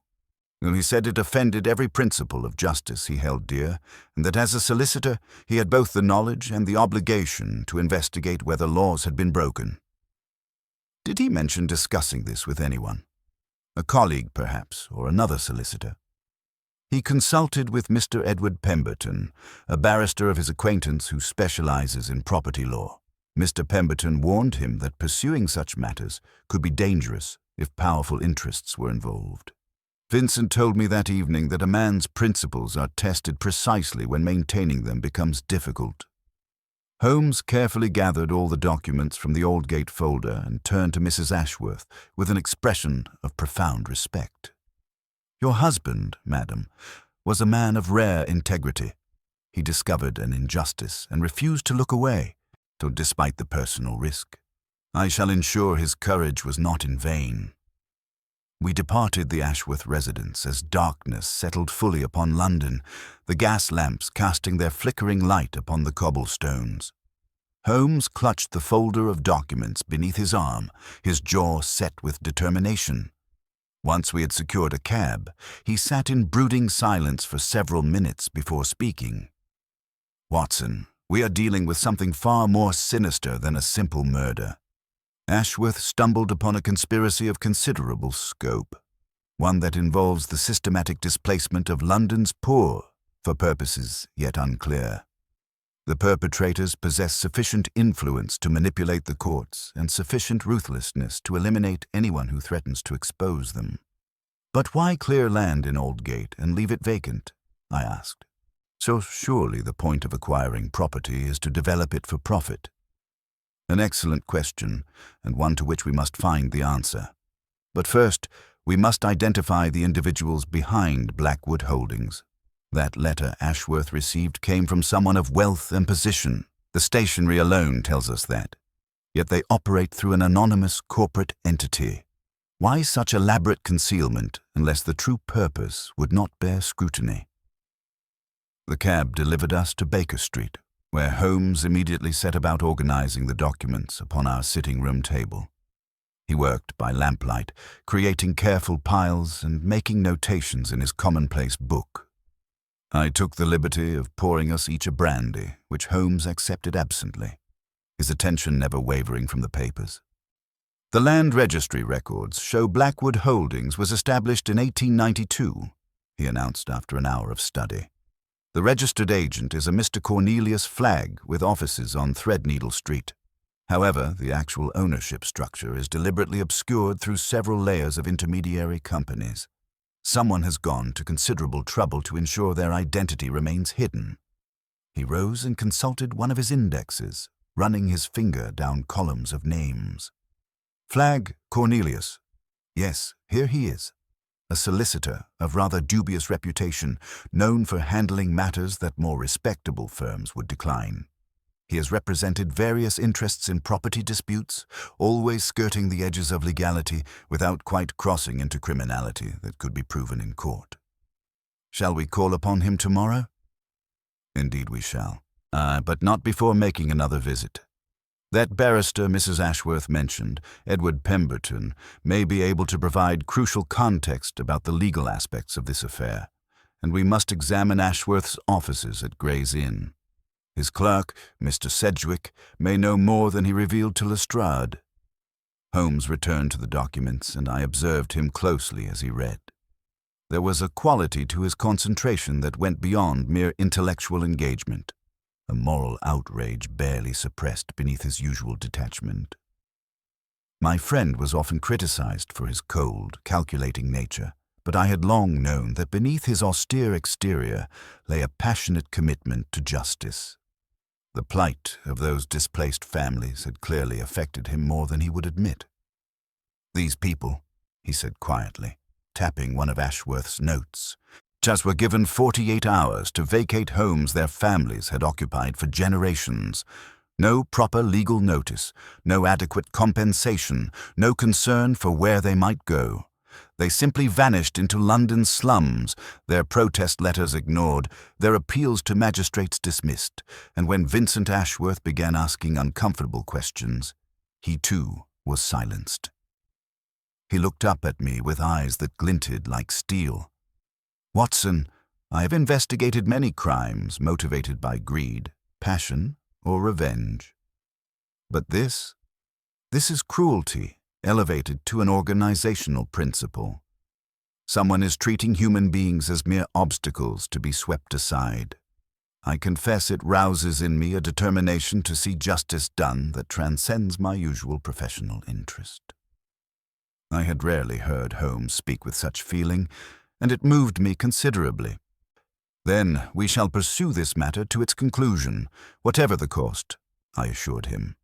And he said it offended every principle of justice he held dear, and that as a solicitor he had both the knowledge and the obligation to investigate whether laws had been broken. Did he mention discussing this with anyone? A colleague, perhaps, or another solicitor? He consulted with Mr. Edward Pemberton, a barrister of his acquaintance who specializes in property law. Mr. Pemberton warned him that pursuing such matters could be dangerous if powerful interests were involved. Vincent told me that evening that a man's principles are tested precisely when maintaining them becomes difficult. Holmes carefully gathered all the documents from the Aldgate folder and turned to Mrs. Ashworth with an expression of profound respect. "Your husband, madam, was a man of rare integrity. He discovered an injustice and refused to look away, despite the personal risk. I shall ensure his courage was not in vain." We departed the Ashworth residence as darkness settled fully upon London, the gas lamps casting their flickering light upon the cobblestones. Holmes clutched the folder of documents beneath his arm, his jaw set with determination. Once we had secured a cab, he sat in brooding silence for several minutes before speaking. "Watson, we are dealing with something far more sinister than a simple murder. Ashworth stumbled upon a conspiracy of considerable scope, one that involves the systematic displacement of London's poor for purposes yet unclear. The perpetrators possess sufficient influence to manipulate the courts and sufficient ruthlessness to eliminate anyone who threatens to expose them." "But why clear land in Aldgate and leave it vacant?" I asked. "So surely the point of acquiring property is to develop it for profit." An excellent question, and one to which we must find the answer. But first, we must identify the individuals behind Blackwood Holdings. That letter Ashworth received came from someone of wealth and position. The stationery alone tells us that. Yet they operate through an anonymous corporate entity. Why such elaborate concealment unless the true purpose would not bear scrutiny? The cab delivered us to Baker Street, where Holmes immediately set about organizing the documents upon our sitting-room table. He worked by lamplight, creating careful piles and making notations in his commonplace book. I took the liberty of pouring us each a brandy, which Holmes accepted absently, his attention never wavering from the papers. "The land registry records show Blackwood Holdings was established in 1892, he announced after an hour of study. "The registered agent is a Mr. Cornelius Flagg with offices on Threadneedle Street. However, the actual ownership structure is deliberately obscured through several layers of intermediary companies. Someone has gone to considerable trouble to ensure their identity remains hidden." He rose and consulted one of his indexes, running his finger down columns of names. "Flagg Cornelius. Yes, here he is. A solicitor of rather dubious reputation, known for handling matters that more respectable firms would decline. He has represented various interests in property disputes, always skirting the edges of legality without quite crossing into criminality that could be proven in court. Shall we call upon him tomorrow?" "Indeed we shall, but not before making another visit. That barrister Mrs. Ashworth mentioned, Edward Pemberton, may be able to provide crucial context about the legal aspects of this affair, and we must examine Ashworth's offices at Gray's Inn. His clerk, Mr. Sedgwick, may know more than he revealed to Lestrade." Holmes returned to the documents, and I observed him closely as he read. There was a quality to his concentration that went beyond mere intellectual engagement, a moral outrage barely suppressed beneath his usual detachment. My friend was often criticized for his cold, calculating nature, but I had long known that beneath his austere exterior lay a passionate commitment to justice. The plight of those displaced families had clearly affected him more than he would admit. "These people," he said quietly, tapping one of Ashworth's notes, "just were given 48 hours to vacate homes their families had occupied for generations. No proper legal notice, no adequate compensation, no concern for where they might go. They simply vanished into London's slums, their protest letters ignored, their appeals to magistrates dismissed, and when Vincent Ashworth began asking uncomfortable questions, he too was silenced." He looked up at me with eyes that glinted like steel. "Watson, I have investigated many crimes motivated by greed, passion, or revenge. But this is cruelty elevated to an organizational principle. Someone is treating human beings as mere obstacles to be swept aside. I confess it rouses in me a determination to see justice done that transcends my usual professional interest." I had rarely heard Holmes speak with such feeling, and it moved me considerably. "Then we shall pursue this matter to its conclusion, whatever the cost," I assured him.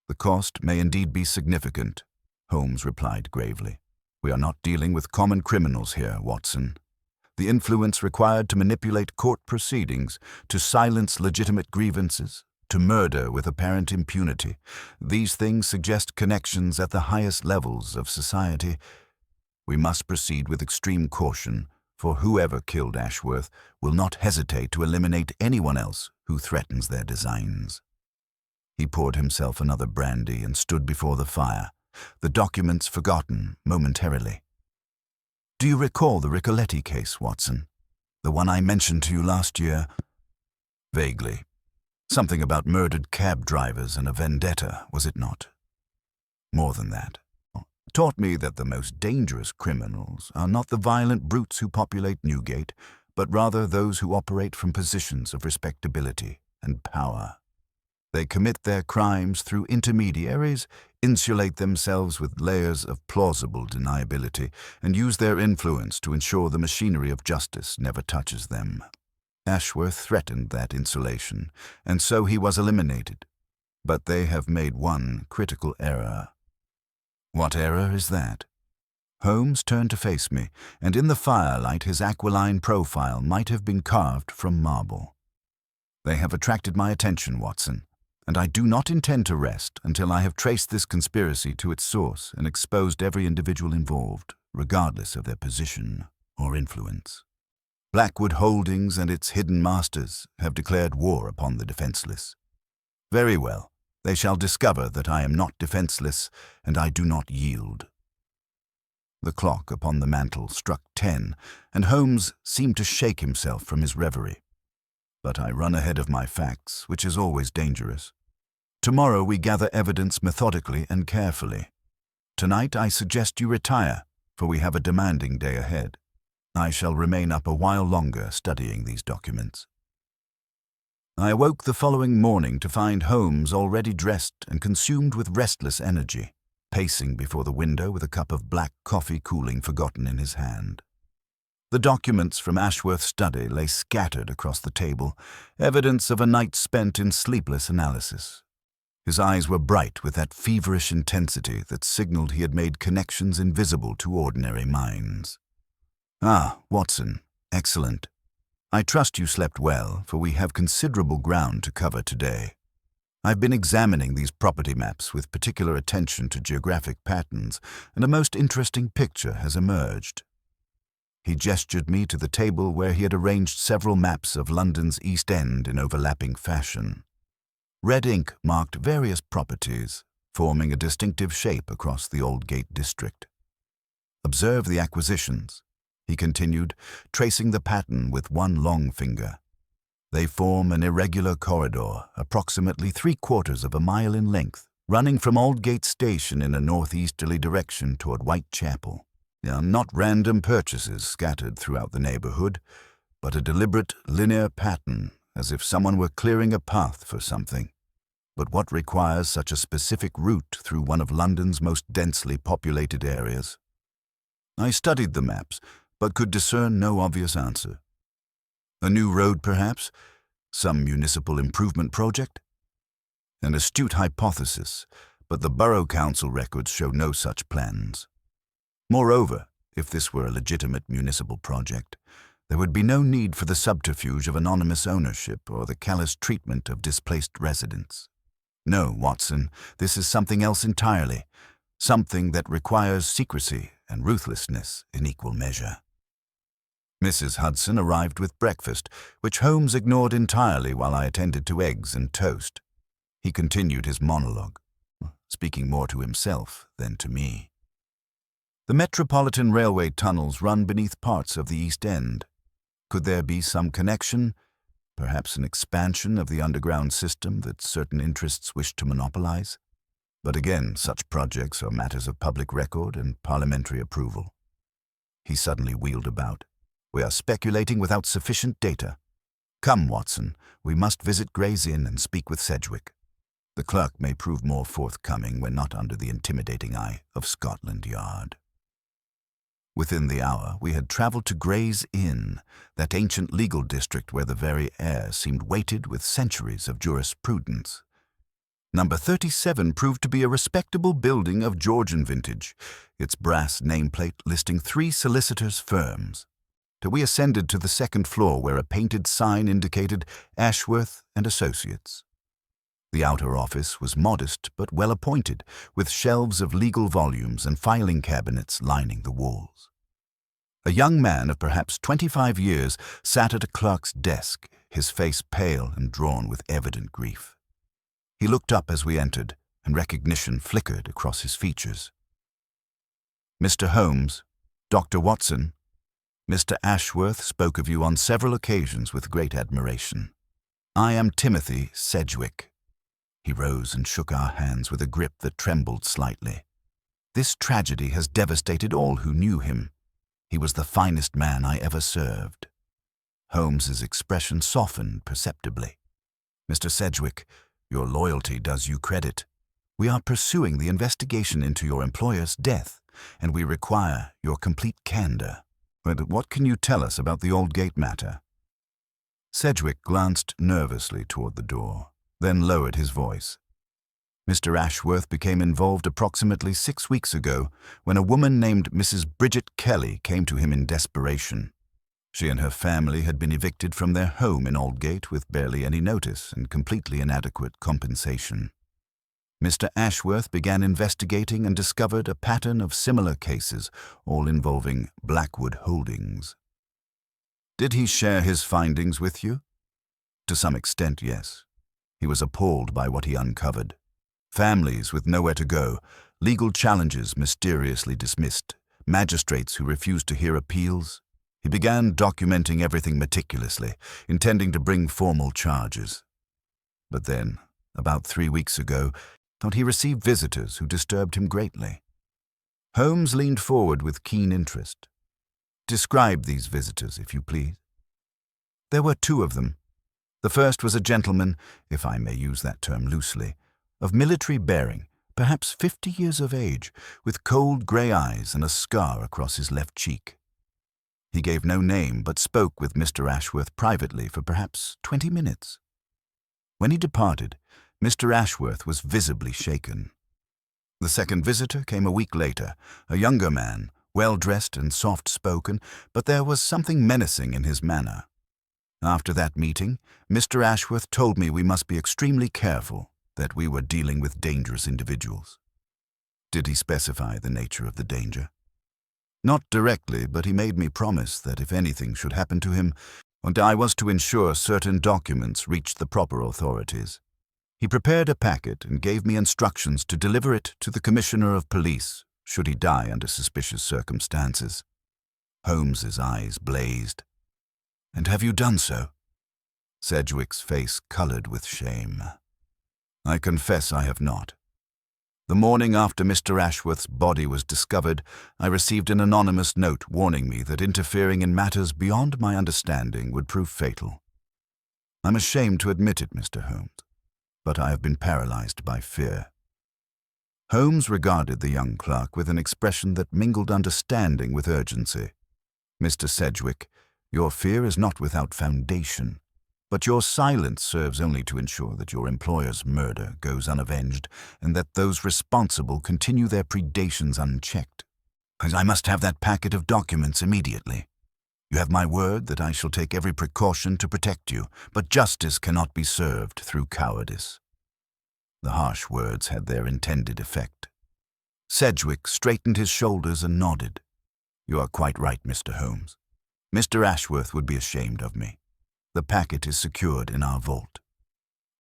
The cost may indeed be significant, Holmes replied gravely. We are not dealing with common criminals here, Watson. The influence required to manipulate court proceedings, to silence legitimate grievances, to murder with apparent impunity, these things suggest connections at the highest levels of society. We must proceed with extreme caution, for whoever killed Ashworth will not hesitate to eliminate anyone else who threatens their designs. He poured himself another brandy and stood before the fire, the documents forgotten momentarily. Do you recall the Ricoletti case, Watson? The one I mentioned to you last year? Vaguely. Something about murdered cab drivers and a vendetta, was it not? More than that. Taught me that the most dangerous criminals are not the violent brutes who populate Newgate, but rather those who operate from positions of respectability and power. They commit their crimes through intermediaries, insulate themselves with layers of plausible deniability, and use their influence to ensure the machinery of justice never touches them. Ashworth threatened that insulation, and so he was eliminated. But they have made one critical error. What error is that? Holmes turned to face me, and in the firelight his aquiline profile might have been carved from marble. They have attracted my attention, Watson, and I do not intend to rest until I have traced this conspiracy to its source and exposed every individual involved, regardless of their position or influence. Blackwood Holdings and its hidden masters have declared war upon the defenseless. Very well, they shall discover that I am not defenseless, and I do not yield. The clock upon the mantel struck 10, and Holmes seemed to shake himself from his reverie. But I run ahead of my facts, which is always dangerous. Tomorrow we gather evidence methodically and carefully. Tonight I suggest you retire, for we have a demanding day ahead. I shall remain up a while longer studying these documents. I awoke the following morning to find Holmes already dressed and consumed with restless energy, pacing before the window with a cup of black coffee cooling forgotten in his hand. The documents from Ashworth's study lay scattered across the table, evidence of a night spent in sleepless analysis. His eyes were bright with that feverish intensity that signaled he had made connections invisible to ordinary minds. Ah, Watson, excellent. I trust you slept well, for we have considerable ground to cover today. I've been examining these property maps with particular attention to geographic patterns, and a most interesting picture has emerged. He gestured me to the table where he had arranged several maps of London's East End in overlapping fashion. Red ink marked various properties, forming a distinctive shape across the Aldgate district. Observe the acquisitions, he continued, tracing the pattern with one long finger. They form an irregular corridor, approximately 3/4 of a mile in length, running from Aldgate Station in a northeasterly direction toward Whitechapel. Not random purchases scattered throughout the neighborhood, but a deliberate, linear pattern, as if someone were clearing a path for something. But what requires such a specific route through one of London's most densely populated areas? I studied the maps, but could discern no obvious answer. A new road, perhaps? Some municipal improvement project? An astute hypothesis, but the Borough Council records show no such plans. Moreover, if this were a legitimate municipal project, there would be no need for the subterfuge of anonymous ownership or the callous treatment of displaced residents. No, Watson, this is something else entirely, something that requires secrecy and ruthlessness in equal measure. Mrs. Hudson arrived with breakfast, which Holmes ignored entirely while I attended to eggs and toast. He continued his monologue, speaking more to himself than to me. The Metropolitan Railway tunnels run beneath parts of the East End. Could there be some connection, perhaps an expansion of the underground system that certain interests wish to monopolize? But again, such projects are matters of public record and parliamentary approval. He suddenly wheeled about. We are speculating without sufficient data. Come, Watson, we must visit Gray's Inn and speak with Sedgwick. The clerk may prove more forthcoming when not under the intimidating eye of Scotland Yard. Within the hour, we had travelled to Gray's Inn, that ancient legal district where the very air seemed weighted with centuries of jurisprudence. Number 37 proved to be a respectable building of Georgian vintage, its brass nameplate listing 3 solicitors' firms. We ascended to the second floor where a painted sign indicated Ashworth and Associates. The outer office was modest but well appointed, with shelves of legal volumes and filing cabinets lining the walls. A young man of perhaps 25 years sat at a clerk's desk, his face pale and drawn with evident grief. He looked up as we entered, and recognition flickered across his features. "Mr. Holmes, Dr. Watson, Mr. Ashworth spoke of you on several occasions with great admiration. I am Timothy Sedgwick." He rose and shook our hands with a grip that trembled slightly. "This tragedy has devastated all who knew him. He was the finest man I ever served." Holmes's expression softened perceptibly. "Mr. Sedgwick, your loyalty does you credit. We are pursuing the investigation into your employer's death, and we require your complete candor. But what can you tell us about the Aldgate matter?" Sedgwick glanced nervously toward the door, then lowered his voice. "Mr. Ashworth became involved approximately 6 weeks ago when a woman named Mrs. Bridget Kelly came to him in desperation. She and her family had been evicted from their home in Aldgate with barely any notice and completely inadequate compensation. Mr. Ashworth began investigating and discovered a pattern of similar cases, all involving Blackwood Holdings." "Did he share his findings with you?" "To some extent, yes. He was appalled by what he uncovered. Families with nowhere to go, legal challenges mysteriously dismissed, magistrates who refused to hear appeals. He began documenting everything meticulously, intending to bring formal charges. But then, about 3 weeks ago, he received visitors who disturbed him greatly." Holmes leaned forward with keen interest. "Describe these visitors, if you please." "There were 2 of them. The first was a gentleman, if I may use that term loosely, of military bearing, perhaps 50 years of age, with cold grey eyes and a scar across his left cheek. He gave no name but spoke with Mr. Ashworth privately for perhaps 20 minutes. When he departed, Mr. Ashworth was visibly shaken. The second visitor came a week later, a younger man, well-dressed and soft-spoken, but there was something menacing in his manner. After that meeting, Mr. Ashworth told me we must be extremely careful, that we were dealing with dangerous individuals." "Did he specify the nature of the danger?" "Not directly, but he made me promise that if anything should happen to him, I was to ensure certain documents reached the proper authorities. He prepared a packet and gave me instructions to deliver it to the Commissioner of Police, should he die under suspicious circumstances." Holmes's eyes blazed. "And have you done so?" Sedgwick's face colored with shame. "I confess I have not. The morning after Mr. Ashworth's body was discovered, I received an anonymous note warning me that interfering in matters beyond my understanding would prove fatal. I'm ashamed to admit it, Mr. Holmes, but I have been paralyzed by fear." Holmes regarded the young clerk with an expression that mingled understanding with urgency. "Mr. Sedgwick, your fear is not without foundation, but your silence serves only to ensure that your employer's murder goes unavenged and that those responsible continue their predations unchecked. I must have that packet of documents immediately. You have my word that I shall take every precaution to protect you, but justice cannot be served through cowardice." The harsh words had their intended effect. Sedgwick straightened his shoulders and nodded. "You are quite right, Mr. Holmes. Mr. Ashworth would be ashamed of me. The packet is secured in our vault."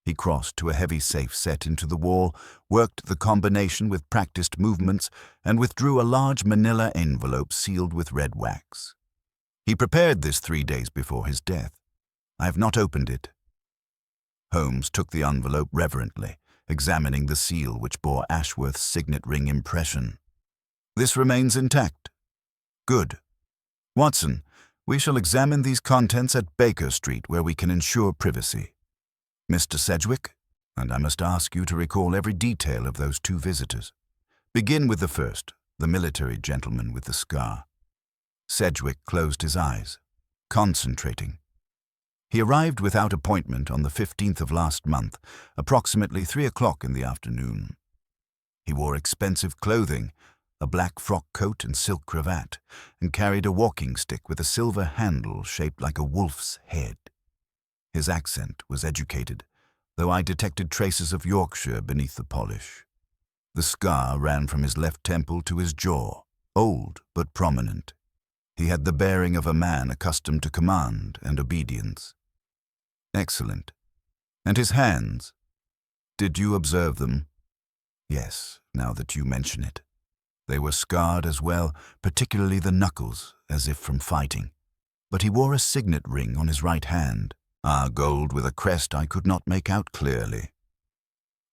He crossed to a heavy safe set into the wall, worked the combination with practiced movements, and withdrew a large manila envelope sealed with red wax. He prepared this 3 days before his death. I have not opened it. Holmes took the envelope reverently, examining the seal which bore Ashworth's signet ring impression. "This remains intact." "Good. Watson, we shall examine these contents at Baker Street, where we can ensure privacy. Mr. Sedgwick, and I must ask you to recall every detail of those 2 visitors. Begin with the first, the military gentleman with the scar." Sedgwick closed his eyes, concentrating. He arrived without appointment on the 15th of last month, approximately 3 o'clock in the afternoon. He wore expensive clothing, a black frock coat and silk cravat, and carried a walking stick with a silver handle shaped like a wolf's head. His accent was educated, though I detected traces of Yorkshire beneath the polish. The scar ran from his left temple to his jaw, old but prominent. He had the bearing of a man accustomed to command and obedience. Excellent. And his hands? Did you observe them? Yes, now that you mention it. They were scarred as well, particularly the knuckles, as if from fighting. But he wore a signet ring on his right hand, gold with a crest I could not make out clearly.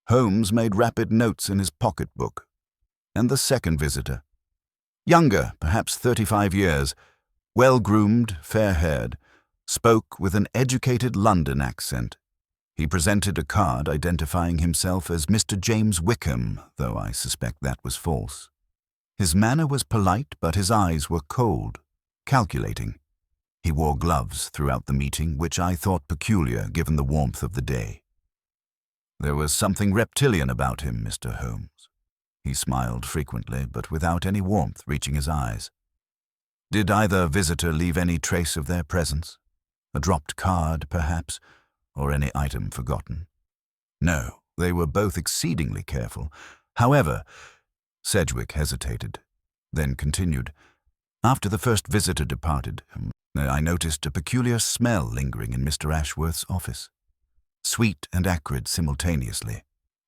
Holmes made rapid notes in his pocketbook. And the second visitor? Younger, perhaps 35 years, well-groomed, fair-haired, spoke with an educated London accent. He presented a card identifying himself as Mr. James Wickham, though I suspect that was false. His manner was polite, but his eyes were cold, calculating. He wore gloves throughout the meeting, which I thought peculiar given the warmth of the day. There was something reptilian about him, Mr. Holmes. He smiled frequently, but without any warmth reaching his eyes. Did either visitor leave any trace of their presence? A dropped card, perhaps, or any item forgotten? No, they were both exceedingly careful. However, Sedgwick hesitated, then continued. After the first visitor departed, I noticed a peculiar smell lingering in Mr. Ashworth's office. Sweet and acrid simultaneously,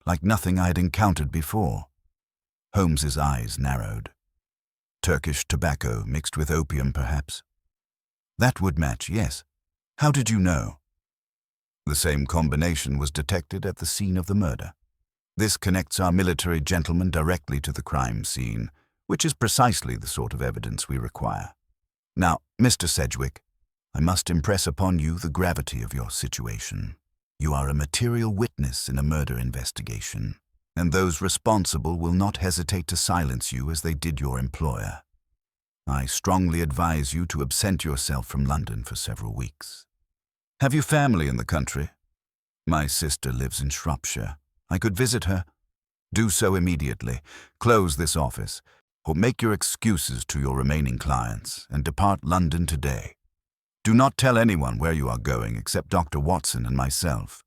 like nothing I had encountered before. Holmes's eyes narrowed. Turkish tobacco mixed with opium, perhaps? That would match, yes. How did you know? The same combination was detected at the scene of the murder. This connects our military gentleman directly to the crime scene, which is precisely the sort of evidence we require. Now, Mr. Sedgwick, I must impress upon you the gravity of your situation. You are a material witness in a murder investigation, and those responsible will not hesitate to silence you as they did your employer. I strongly advise you to absent yourself from London for several weeks. Have you family in the country? My sister lives in Shropshire. I could visit her. Do so immediately. Close this office, or make your excuses to your remaining clients, and depart London today. Do not tell anyone where you are going except Dr. Watson and myself.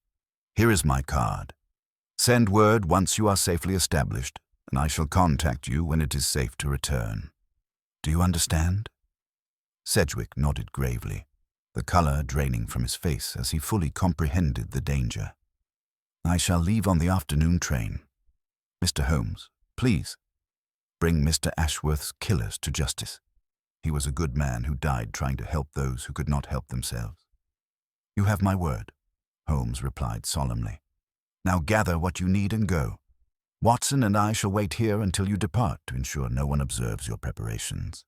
Here is my card. Send word once you are safely established, and I shall contact you when it is safe to return. Do you understand? Sedgwick nodded gravely, the colour draining from his face as he fully comprehended the danger. I shall leave on the afternoon train. Mr. Holmes, please, bring Mr. Ashworth's killers to justice. He was a good man who died trying to help those who could not help themselves. You have my word, Holmes replied solemnly. Now gather what you need and go. Watson and I shall wait here until you depart to ensure no one observes your preparations.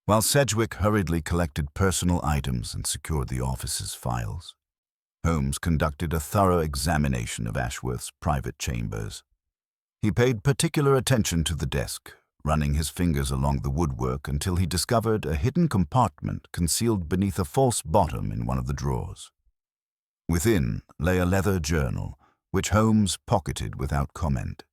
While Sedgwick hurriedly collected personal items and secured the office's files, Holmes conducted a thorough examination of Ashworth's private chambers. He paid particular attention to the desk, running his fingers along the woodwork until he discovered a hidden compartment concealed beneath a false bottom in one of the drawers. Within lay a leather journal, which Holmes pocketed without comment.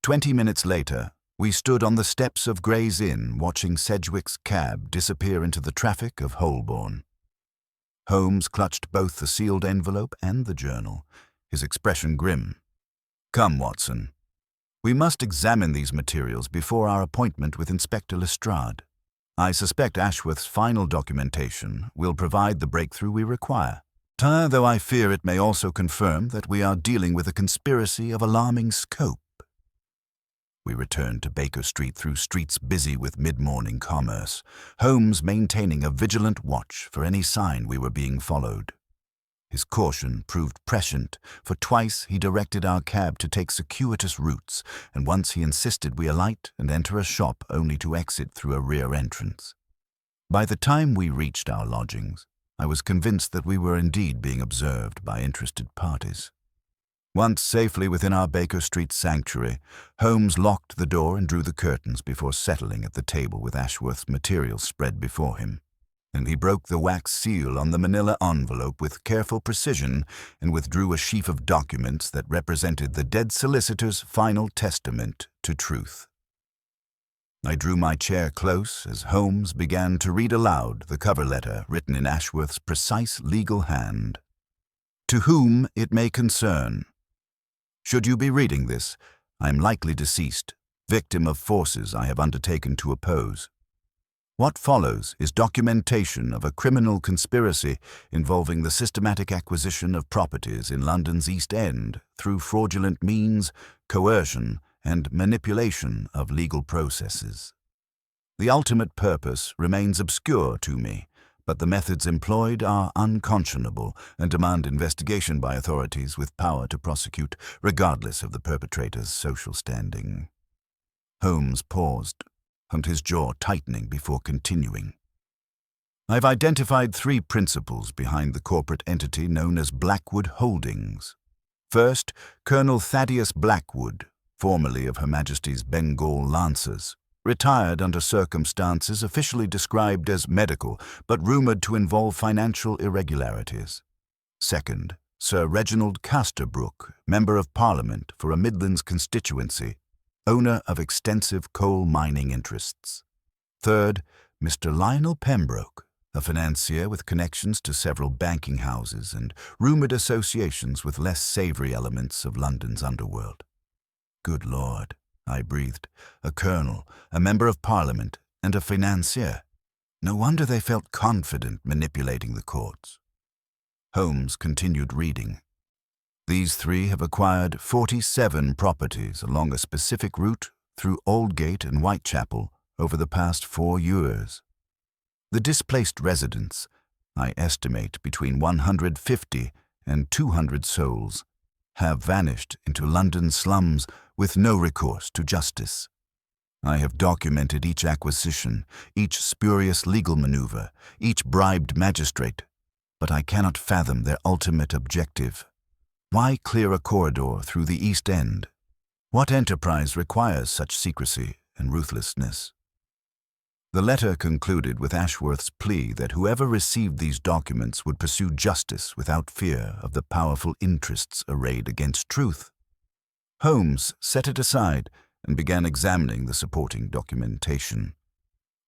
20 minutes later, we stood on the steps of Gray's Inn watching Sedgwick's cab disappear into the traffic of Holborn. Holmes clutched both the sealed envelope and the journal, his expression grim. Come, Watson. We must examine these materials before our appointment with Inspector Lestrade. I suspect Ashworth's final documentation will provide the breakthrough we require, though I fear it may also confirm that we are dealing with a conspiracy of alarming scope. We returned to Baker Street through streets busy with mid-morning commerce, Holmes maintaining a vigilant watch for any sign we were being followed. His caution proved prescient, for twice he directed our cab to take circuitous routes, and once he insisted we alight and enter a shop only to exit through a rear entrance. By the time we reached our lodgings, I was convinced that we were indeed being observed by interested parties. Once safely within our Baker Street sanctuary, Holmes locked the door and drew the curtains before settling at the table with Ashworth's materials spread before him. and he broke the wax seal on the manila envelope with careful precision and withdrew a sheaf of documents that represented the dead solicitor's final testament to truth. I drew my chair close as Holmes began to read aloud the cover letter written in Ashworth's precise legal hand. To whom it may concern. Should you be reading this, I am likely deceased, victim of forces I have undertaken to oppose. What follows is documentation of a criminal conspiracy involving the systematic acquisition of properties in London's East End through fraudulent means, coercion, and manipulation of legal processes. The ultimate purpose remains obscure to me, but the methods employed are unconscionable and demand investigation by authorities with power to prosecute, regardless of the perpetrator's social standing. Holmes paused, and his jaw tightening before continuing. I've identified 3 principles behind the corporate entity known as Blackwood Holdings. First, Colonel Thaddeus Blackwood, formerly of Her Majesty's Bengal Lancers, retired under circumstances officially described as medical, but rumoured to involve financial irregularities. Second, Sir Reginald Casterbrook, Member of Parliament for a Midlands constituency, owner of extensive coal mining interests. Third, Mr. Lionel Pembroke, a financier with connections to several banking houses and rumoured associations with less savoury elements of London's underworld. Good Lord, I breathed. A colonel, a member of Parliament, and a financier. No wonder they felt confident manipulating the courts. Holmes continued reading. These 3 have acquired 47 properties along a specific route through Aldgate and Whitechapel over the past 4 years. The displaced residents, I estimate between 150 and 200 souls, have vanished into London's slums with no recourse to justice. I have documented each acquisition, each spurious legal maneuver, each bribed magistrate, but I cannot fathom their ultimate objective. Why clear a corridor through the East End? What enterprise requires such secrecy and ruthlessness? The letter concluded with Ashworth's plea that whoever received these documents would pursue justice without fear of the powerful interests arrayed against truth. Holmes set it aside and began examining the supporting documentation.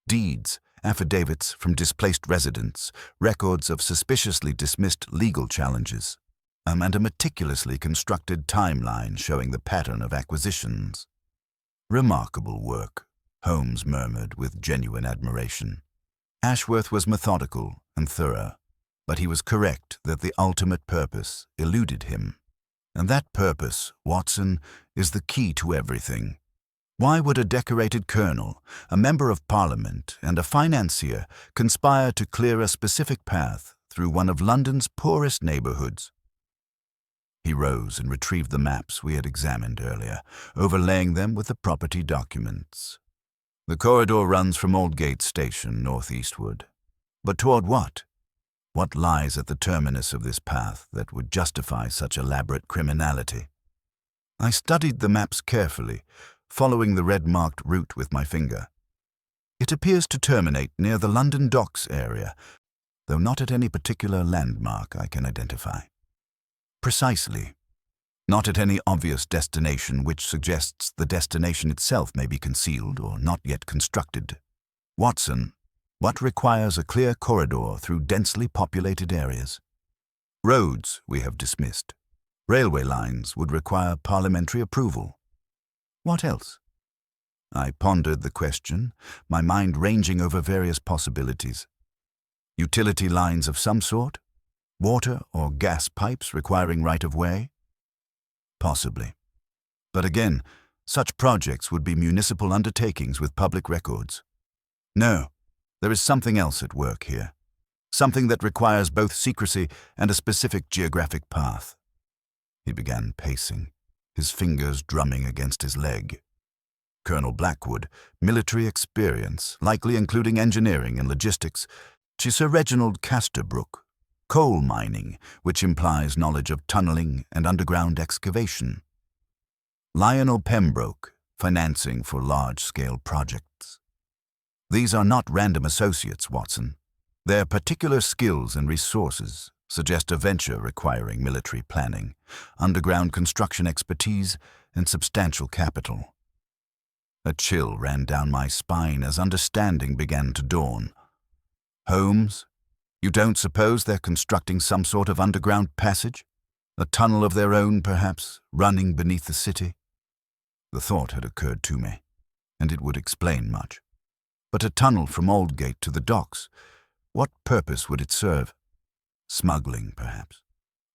Deeds, affidavits from displaced residents, records of suspiciously dismissed legal challenges, and a meticulously constructed timeline showing the pattern of acquisitions. Remarkable work, Holmes murmured with genuine admiration. Ashworth was methodical and thorough, but he was correct that the ultimate purpose eluded him. And that purpose, Watson, is the key to everything. Why would a decorated colonel, a member of Parliament, and a financier conspire to clear a specific path through one of London's poorest neighbourhoods? He rose and retrieved the maps we had examined earlier, overlaying them with the property documents. The corridor runs from Aldgate Station northeastward. But toward what? What lies at the terminus of this path that would justify such elaborate criminality? I studied the maps carefully, following the red-marked route with my finger. It appears to terminate near the London Docks area, though not at any particular landmark I can identify. Precisely. Not at any obvious destination which suggests the destination itself may be concealed or not yet constructed. Watson, what requires a clear corridor through densely populated areas? Roads we have dismissed. Railway lines would require parliamentary approval. What else? I pondered the question, my mind ranging over various possibilities. Utility lines of some sort? Water or gas pipes requiring right-of-way? Possibly. But again, such projects would be municipal undertakings with public records. No, there is something else at work here. Something that requires both secrecy and a specific geographic path. He began pacing, his fingers drumming against his leg. Colonel Blackwood, military experience, likely including engineering and logistics, to Sir Reginald Casterbrook, coal mining, which implies knowledge of tunneling and underground excavation. Lionel Pembroke, financing for large-scale projects. These are not random associates, Watson. Their particular skills and resources suggest a venture requiring military planning, underground construction expertise, and substantial capital. A chill ran down my spine as understanding began to dawn. Holmes, you don't suppose they're constructing some sort of underground passage? A tunnel of their own, perhaps, running beneath the city? The thought had occurred to me, and it would explain much. But a tunnel from Aldgate to the docks, what purpose would it serve? Smuggling, perhaps.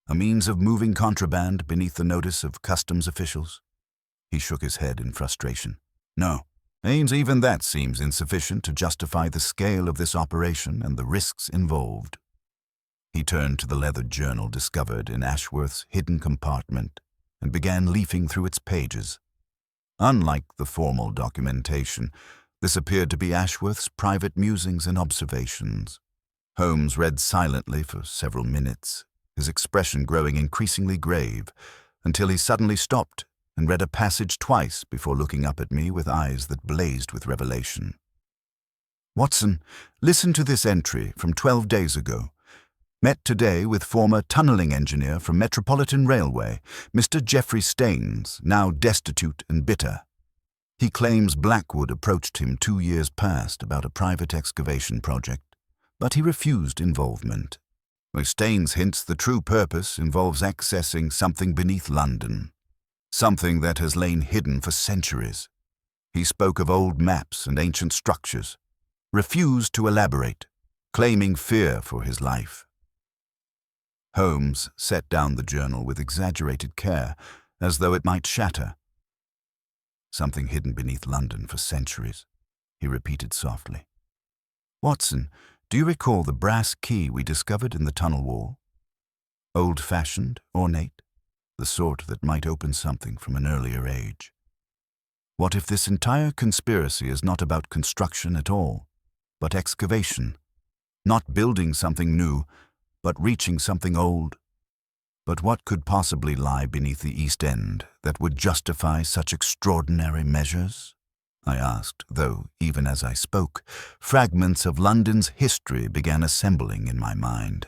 A means of moving contraband beneath the notice of customs officials? He shook his head in frustration. No, even that seems insufficient to justify the scale of this operation and the risks involved. He turned to the leather journal discovered in Ashworth's hidden compartment and began leafing through its pages. Unlike the formal documentation, this appeared to be Ashworth's private musings and observations. Holmes read silently for several minutes, his expression growing increasingly grave, until he suddenly stopped and read a passage twice before looking up at me with eyes that blazed with revelation. Watson, listen to this entry from 12 days ago. Met today with former tunnelling engineer from Metropolitan Railway, Mr. Geoffrey Staines, now destitute and bitter. He claims Blackwood approached him 2 years past about a private excavation project, but he refused involvement. Staines hints the true purpose involves accessing something beneath London, something that has lain hidden for centuries. He spoke of old maps and ancient structures, refused to elaborate, claiming fear for his life. Holmes set down the journal with exaggerated care, as though it might shatter. Something hidden beneath London for centuries, he repeated softly. Watson, do you recall the brass key we discovered in the tunnel wall? Old-fashioned, ornate, the sort that might open something from an earlier age. What if this entire conspiracy is not about construction at all, but excavation? Not building something new, but reaching something old? But what could possibly lie beneath the East End that would justify such extraordinary measures? I asked, though, even as I spoke, fragments of London's history began assembling in my mind.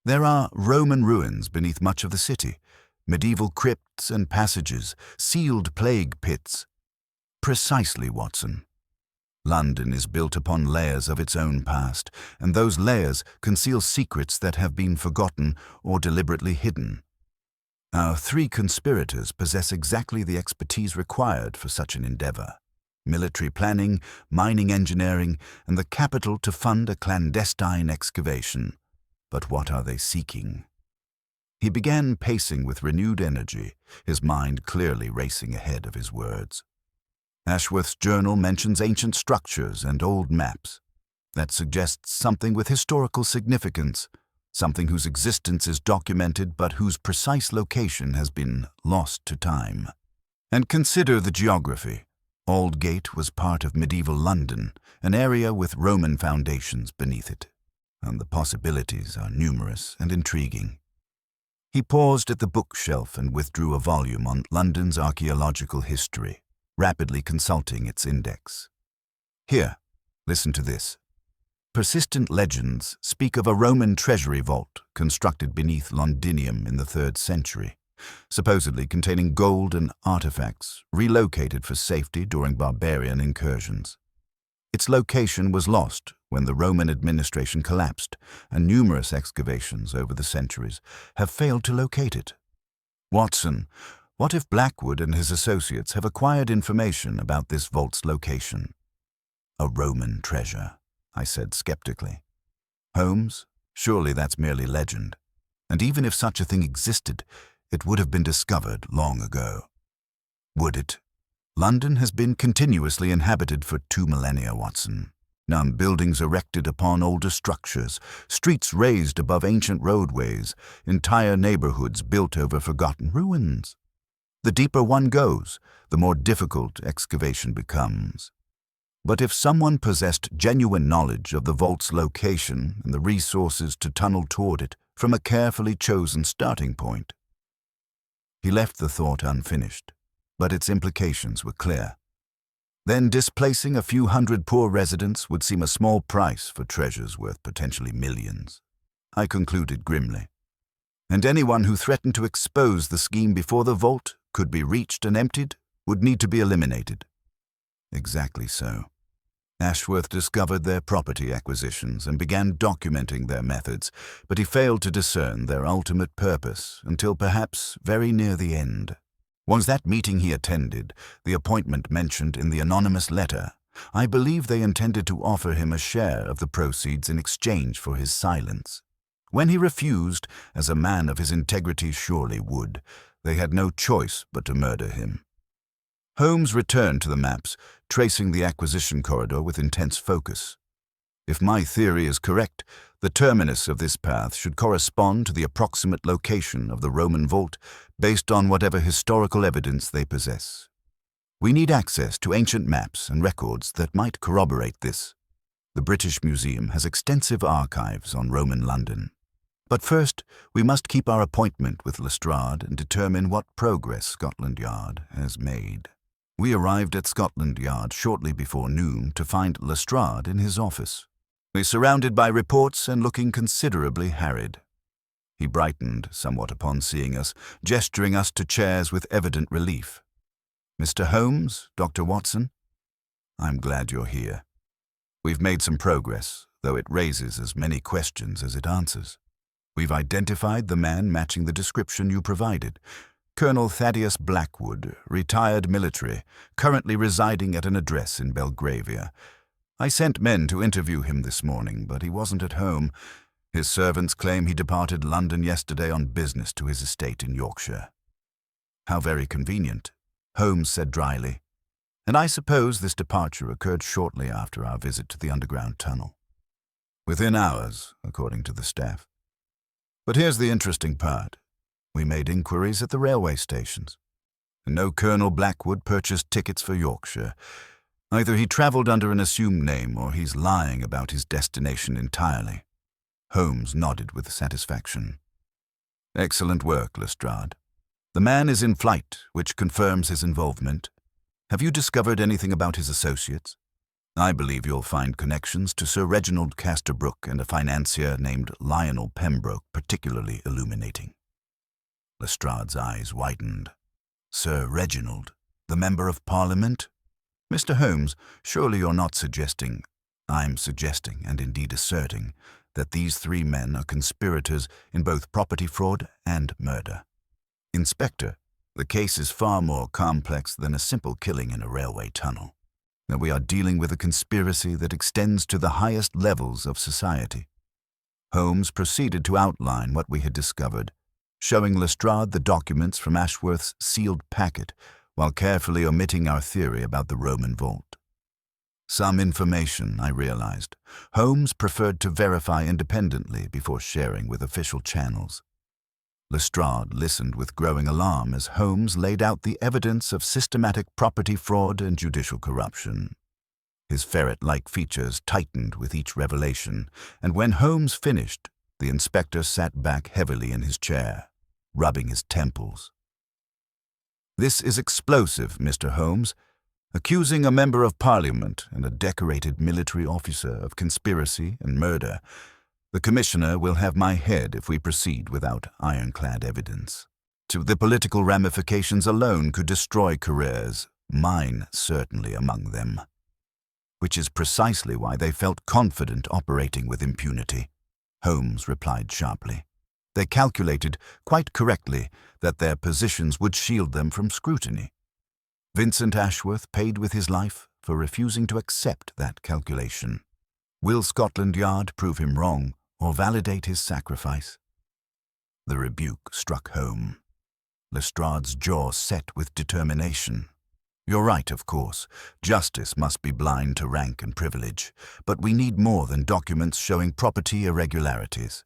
There are Roman ruins beneath much of the city, medieval crypts and passages, sealed plague pits. Precisely, Watson. London is built upon layers of its own past, and those layers conceal secrets that have been forgotten or deliberately hidden. Our 3 conspirators possess exactly the expertise required for such an endeavor: military planning, mining engineering, and the capital to fund a clandestine excavation. But what are they seeking? He began pacing with renewed energy, his mind clearly racing ahead of his words. Ashworth's journal mentions ancient structures and old maps. That suggests something with historical significance, something whose existence is documented but whose precise location has been lost to time. And consider the geography. Aldgate was part of medieval London, an area with Roman foundations beneath it, and the possibilities are numerous and intriguing. He paused at the bookshelf and withdrew a volume on London's archaeological history, rapidly consulting its index. Here, listen to this. Persistent legends speak of a Roman treasury vault constructed beneath Londinium in the 3rd century, supposedly containing gold and artifacts relocated for safety during barbarian incursions. Its location was lost when the Roman administration collapsed, and numerous excavations over the centuries have failed to locate it. Watson, what if Blackwood and his associates have acquired information about this vault's location? A Roman treasure, I said skeptically. Holmes, surely that's merely legend. And even if such a thing existed, it would have been discovered long ago. Would it? London has been continuously inhabited for 2 millennia, Watson. Buildings erected upon older structures, streets raised above ancient roadways, entire neighborhoods built over forgotten ruins. The deeper one goes, the more difficult excavation becomes. But if someone possessed genuine knowledge of the vault's location and the resources to tunnel toward it from a carefully chosen starting point. He left the thought unfinished, but its implications were clear. Then displacing a few hundred poor residents would seem a small price for treasures worth potentially millions, I concluded grimly. And anyone who threatened to expose the scheme before the vault could be reached and emptied would need to be eliminated. Exactly so. Ashworth discovered their property acquisitions and began documenting their methods, but he failed to discern their ultimate purpose until perhaps very near the end. Was that meeting he attended, the appointment mentioned in the anonymous letter? I believe they intended to offer him a share of the proceeds in exchange for his silence. When he refused, as a man of his integrity surely would, they had no choice but to murder him. Holmes returned to the maps, tracing the acquisition corridor with intense focus. If my theory is correct, the terminus of this path should correspond to the approximate location of the Roman vault based on whatever historical evidence they possess. We need access to ancient maps and records that might corroborate this. The British Museum has extensive archives on Roman London. But first, we must keep our appointment with Lestrade and determine what progress Scotland Yard has made. We arrived at Scotland Yard shortly before noon to find Lestrade in his office. We were surrounded by reports and looking considerably harried. He brightened somewhat upon seeing us, gesturing us to chairs with evident relief. "Mr. Holmes, Dr. Watson, I'm glad you're here. We've made some progress, though it raises as many questions as it answers. We've identified the man matching the description you provided. Colonel Thaddeus Blackwood, retired military, currently residing at an address in Belgravia. I sent men to interview him this morning, but he wasn't at home. His servants claim he departed London yesterday on business to his estate in Yorkshire." "How very convenient," Holmes said dryly. "And I suppose this departure occurred shortly after our visit to the underground tunnel." "Within hours, according to the staff. But here's the interesting part. We made inquiries at the railway stations, and no Colonel Blackwood purchased tickets for Yorkshire. Either he travelled under an assumed name or he's lying about his destination entirely." Holmes nodded with satisfaction. "Excellent work, Lestrade. The man is in flight, which confirms his involvement. Have you discovered anything about his associates? I believe you'll find connections to Sir Reginald Casterbrook and a financier named Lionel Pembroke particularly illuminating." Lestrade's eyes widened. "Sir Reginald, the Member of Parliament? Mr. Holmes, surely you're not suggesting—" "I'm suggesting, and indeed asserting, that these three men are conspirators in both property fraud and murder. Inspector, the case is far more complex than a simple killing in a railway tunnel. That we are dealing with a conspiracy that extends to the highest levels of society." Holmes proceeded to outline what we had discovered, showing Lestrade the documents from Ashworth's sealed packet, while carefully omitting our theory about the Roman vault. Some information, I realized, Holmes preferred to verify independently before sharing with official channels. Lestrade listened with growing alarm as Holmes laid out the evidence of systematic property fraud and judicial corruption. His ferret-like features tightened with each revelation, and when Holmes finished, the inspector sat back heavily in his chair, rubbing his temples. "This is explosive, Mr. Holmes. Accusing a member of Parliament and a decorated military officer of conspiracy and murder. The Commissioner will have my head if we proceed without ironclad evidence. The political ramifications alone could destroy careers, mine certainly among them. Which is precisely why they felt confident operating with impunity," Holmes replied sharply. "They calculated, quite correctly, that their positions would shield them from scrutiny. Vincent Ashworth paid with his life for refusing to accept that calculation. Will Scotland Yard prove him wrong or validate his sacrifice?" The rebuke struck home. Lestrade's jaw set with determination. "You're right, of course. Justice must be blind to rank and privilege. But we need more than documents showing property irregularities.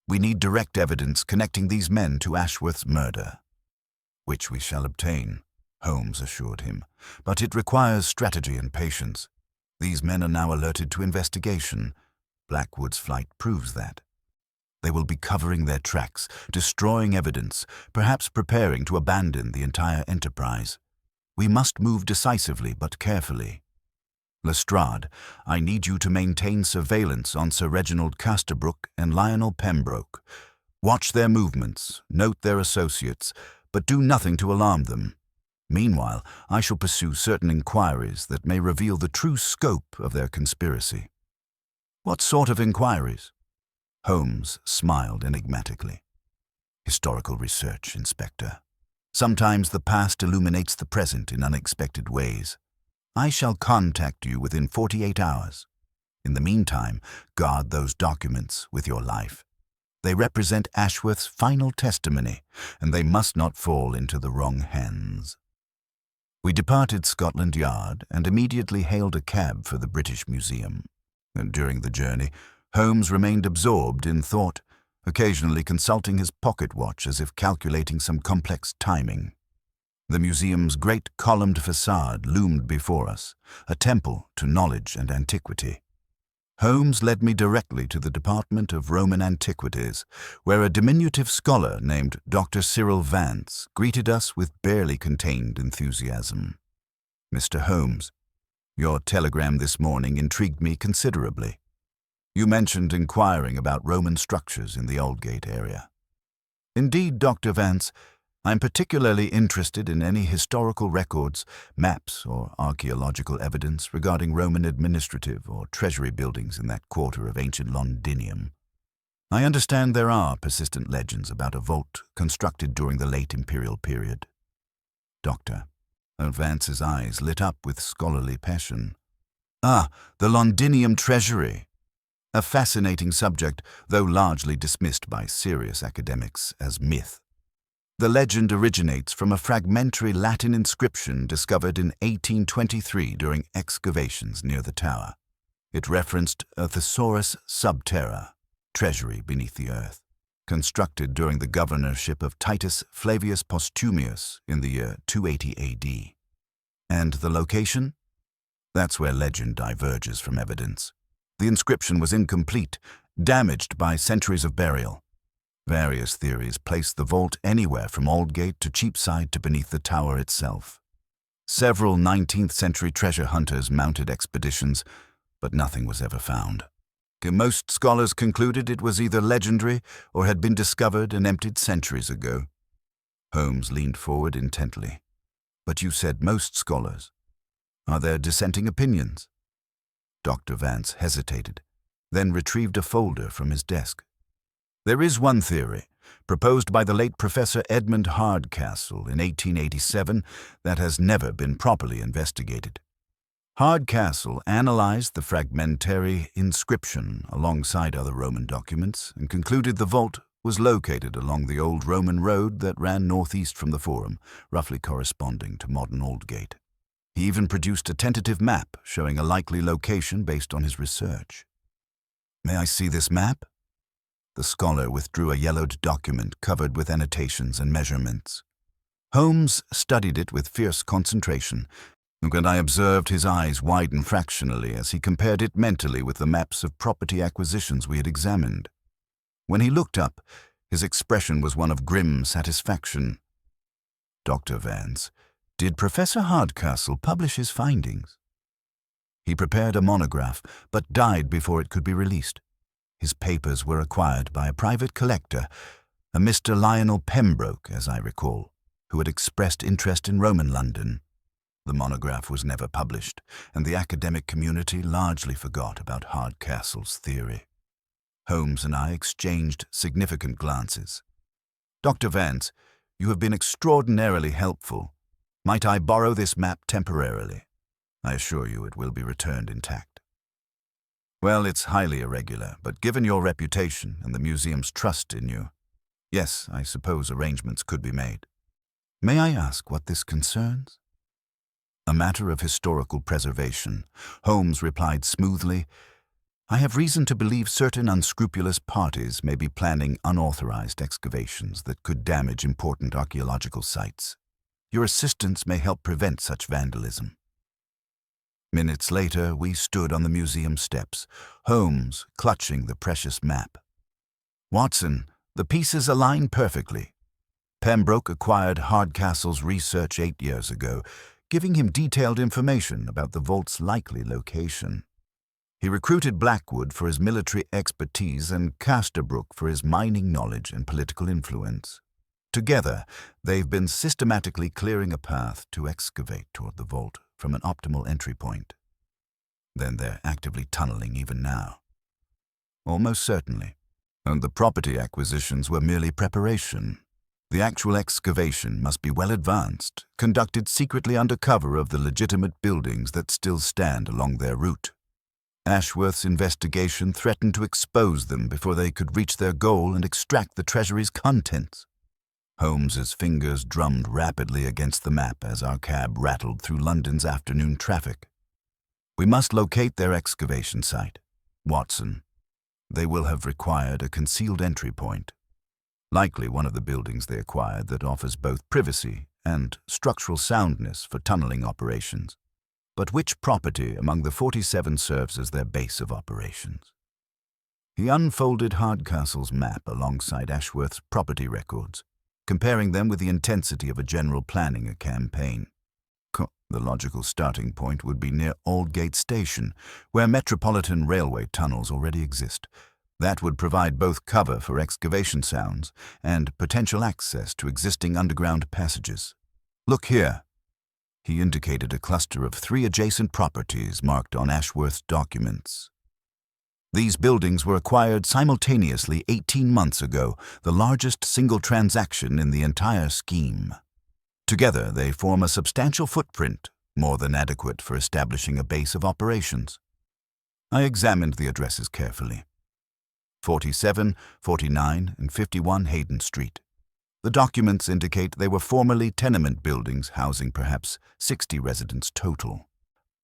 We need direct evidence connecting these men to Ashworth's murder." "Which we shall obtain," Holmes assured him. "But it requires strategy and patience. These men are now alerted to investigation. Blackwood's flight proves that. They will be covering their tracks, destroying evidence, perhaps preparing to abandon the entire enterprise. We must move decisively but carefully. Lestrade, I need you to maintain surveillance on Sir Reginald Casterbrook and Lionel Pembroke. Watch their movements, note their associates, but do nothing to alarm them. Meanwhile, I shall pursue certain inquiries that may reveal the true scope of their conspiracy." "What sort of inquiries?" Holmes smiled enigmatically. "Historical research, Inspector. Sometimes the past illuminates the present in unexpected ways. I shall contact you within 48 hours. In the meantime, guard those documents with your life. They represent Ashworth's final testimony, and they must not fall into the wrong hands." We departed Scotland Yard and immediately hailed a cab for the British Museum. And during the journey, Holmes remained absorbed in thought, occasionally consulting his pocket watch as if calculating some complex timing. The museum's great columned facade loomed before us, a temple to knowledge and antiquity. Holmes led me directly to the Department of Roman Antiquities, where a diminutive scholar named Dr. Cyril Vance greeted us with barely contained enthusiasm. "Mr. Holmes, your telegram this morning intrigued me considerably. You mentioned inquiring about Roman structures in the Aldgate area." "Indeed, Dr. Vance, I am particularly interested in any historical records, maps, or archaeological evidence regarding Roman administrative or treasury buildings in that quarter of ancient Londinium. I understand there are persistent legends about a vault constructed during the late imperial period." "Doctor," Vance's eyes lit up with scholarly passion. "Ah, the Londinium treasury. A fascinating subject, though largely dismissed by serious academics as myth. The legend originates from a fragmentary Latin inscription discovered in 1823 during excavations near the tower. It referenced a thesaurus subterra, treasury beneath the earth, constructed during the governorship of Titus Flavius Postumius in the year 280 AD. And the location? That's where legend diverges from evidence. The inscription was incomplete, damaged by centuries of burial. Various theories place the vault anywhere from Aldgate to Cheapside to beneath the tower itself. Several 19th century treasure hunters mounted expeditions, but nothing was ever found. Most scholars concluded it was either legendary or had been discovered and emptied centuries ago." Holmes leaned forward intently. "But you said most scholars. Are there dissenting opinions?" Dr. Vance hesitated, then retrieved a folder from his desk. "There is one theory, proposed by the late Professor Edmund Hardcastle in 1887, that has never been properly investigated. Hardcastle analyzed the fragmentary inscription alongside other Roman documents and concluded the vault was located along the old Roman road that ran northeast from the Forum, roughly corresponding to modern Aldgate. He even produced a tentative map showing a likely location based on his research." "May I see this map?" The scholar withdrew a yellowed document covered with annotations and measurements. Holmes studied it with fierce concentration, and I observed his eyes widen fractionally as he compared it mentally with the maps of property acquisitions we had examined. When he looked up, his expression was one of grim satisfaction. "Dr. Vance, did Professor Hardcastle publish his findings?" "He prepared a monograph, but died before it could be released. His papers were acquired by a private collector, a Mr. Lionel Pembroke, as I recall, who had expressed interest in Roman London. The monograph was never published, and the academic community largely forgot about Hardcastle's theory." Holmes and I exchanged significant glances. "Dr. Vance, you have been extraordinarily helpful. Might I borrow this map temporarily? I assure you it will be returned intact." "Well, it's highly irregular, but given your reputation and the museum's trust in you, yes, I suppose arrangements could be made." "May I ask what this concerns?" "A matter of historical preservation," Holmes replied smoothly. "I have reason to believe certain unscrupulous parties may be planning unauthorized excavations that could damage important archaeological sites. Your assistance may help prevent such vandalism." Minutes later, we stood on the museum steps, Holmes clutching the precious map. "Watson, the pieces align perfectly. Pembroke acquired Hardcastle's research 8 years ago, giving him detailed information about the vault's likely location. He recruited Blackwood for his military expertise and Casterbrook for his mining knowledge and political influence. Together, they've been systematically clearing a path to excavate toward the vault from an optimal entry point. Then they're actively tunneling even now. Almost certainly. And the property acquisitions were merely preparation. The actual excavation must be well advanced, conducted secretly under cover of the legitimate buildings that still stand along their route. Ashworth's investigation threatened to expose them before they could reach their goal and extract the treasury's contents. Holmes's fingers drummed rapidly against the map as our cab rattled through London's afternoon traffic. We must locate their excavation site. Watson. They will have required a concealed entry point. Likely one of the buildings they acquired that offers both privacy and structural soundness for tunneling operations. But which property among the 47 serves as their base of operations? He unfolded Hardcastle's map alongside Ashworth's property records, comparing them with the intensity of a general planning a campaign. The logical starting point would be near Aldgate Station, where metropolitan railway tunnels already exist. That would provide both cover for excavation sounds and potential access to existing underground passages. Look here. He indicated a cluster of 3 adjacent properties marked on Ashworth's documents. These buildings were acquired simultaneously 18 months ago, the largest single transaction in the entire scheme. Together, they form a substantial footprint, more than adequate for establishing a base of operations. I examined the addresses carefully. 47, 49, and 51 Hayden Street. The documents indicate they were formerly tenement buildings housing perhaps 60 residents total,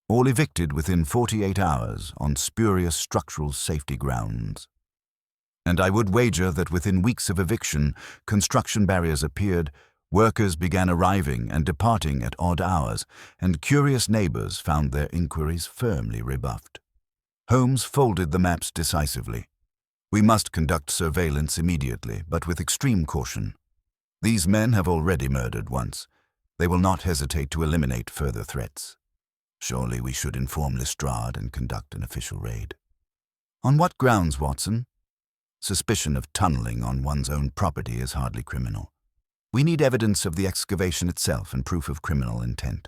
all evicted within 48 hours on spurious structural safety grounds. And I would wager that within weeks of eviction, construction barriers appeared, workers began arriving and departing at odd hours, and curious neighbors found their inquiries firmly rebuffed. Holmes folded the maps decisively. We must conduct surveillance immediately, but with extreme caution. These men have already murdered once. They will not hesitate to eliminate further threats. Surely we should inform Lestrade and conduct an official raid. On what grounds, Watson? Suspicion of tunneling on one's own property is hardly criminal. We need evidence of the excavation itself and proof of criminal intent.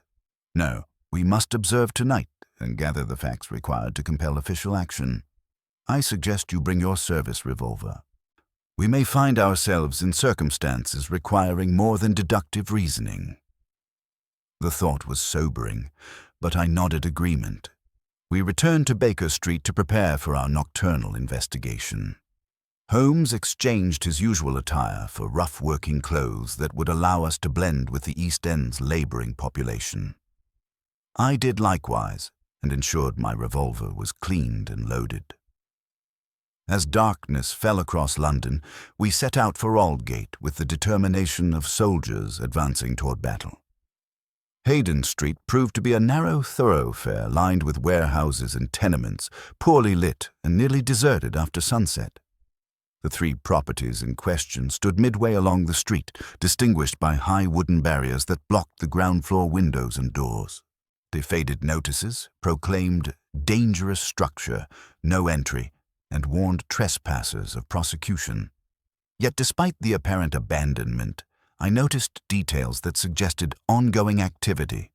No, we must observe tonight and gather the facts required to compel official action. I suggest you bring your service revolver. We may find ourselves in circumstances requiring more than deductive reasoning. The thought was sobering, but I nodded agreement. We returned to Baker Street to prepare for our nocturnal investigation. Holmes exchanged his usual attire for rough working clothes that would allow us to blend with the East End's laboring population. I did likewise, and ensured my revolver was cleaned and loaded. As darkness fell across London, we set out for Aldgate with the determination of soldiers advancing toward battle. Hayden Street proved to be a narrow thoroughfare lined with warehouses and tenements, poorly lit and nearly deserted after sunset. The 3 properties in question stood midway along the street, distinguished by high wooden barriers that blocked the ground-floor windows and doors. The faded notices proclaimed dangerous structure, no entry, and warned trespassers of prosecution. Yet despite the apparent abandonment, I noticed details that suggested ongoing activity.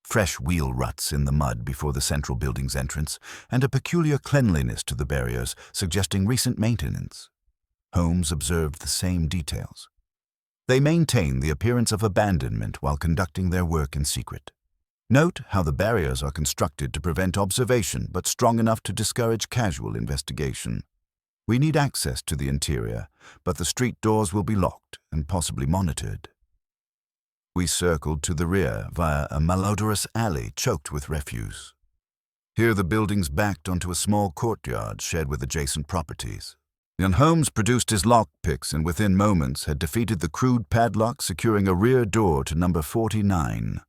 Fresh wheel ruts in the mud before the central building's entrance, and a peculiar cleanliness to the barriers suggesting recent maintenance. Holmes observed the same details. They maintain the appearance of abandonment while conducting their work in secret. Note how the barriers are constructed to prevent observation but strong enough to discourage casual investigation. We need access to the interior, but the street doors will be locked and possibly monitored. We circled to the rear via a malodorous alley choked with refuse. Here the buildings backed onto a small courtyard shared with adjacent properties. And Holmes produced his lockpicks and within moments had defeated the crude padlock securing a rear door to number 49.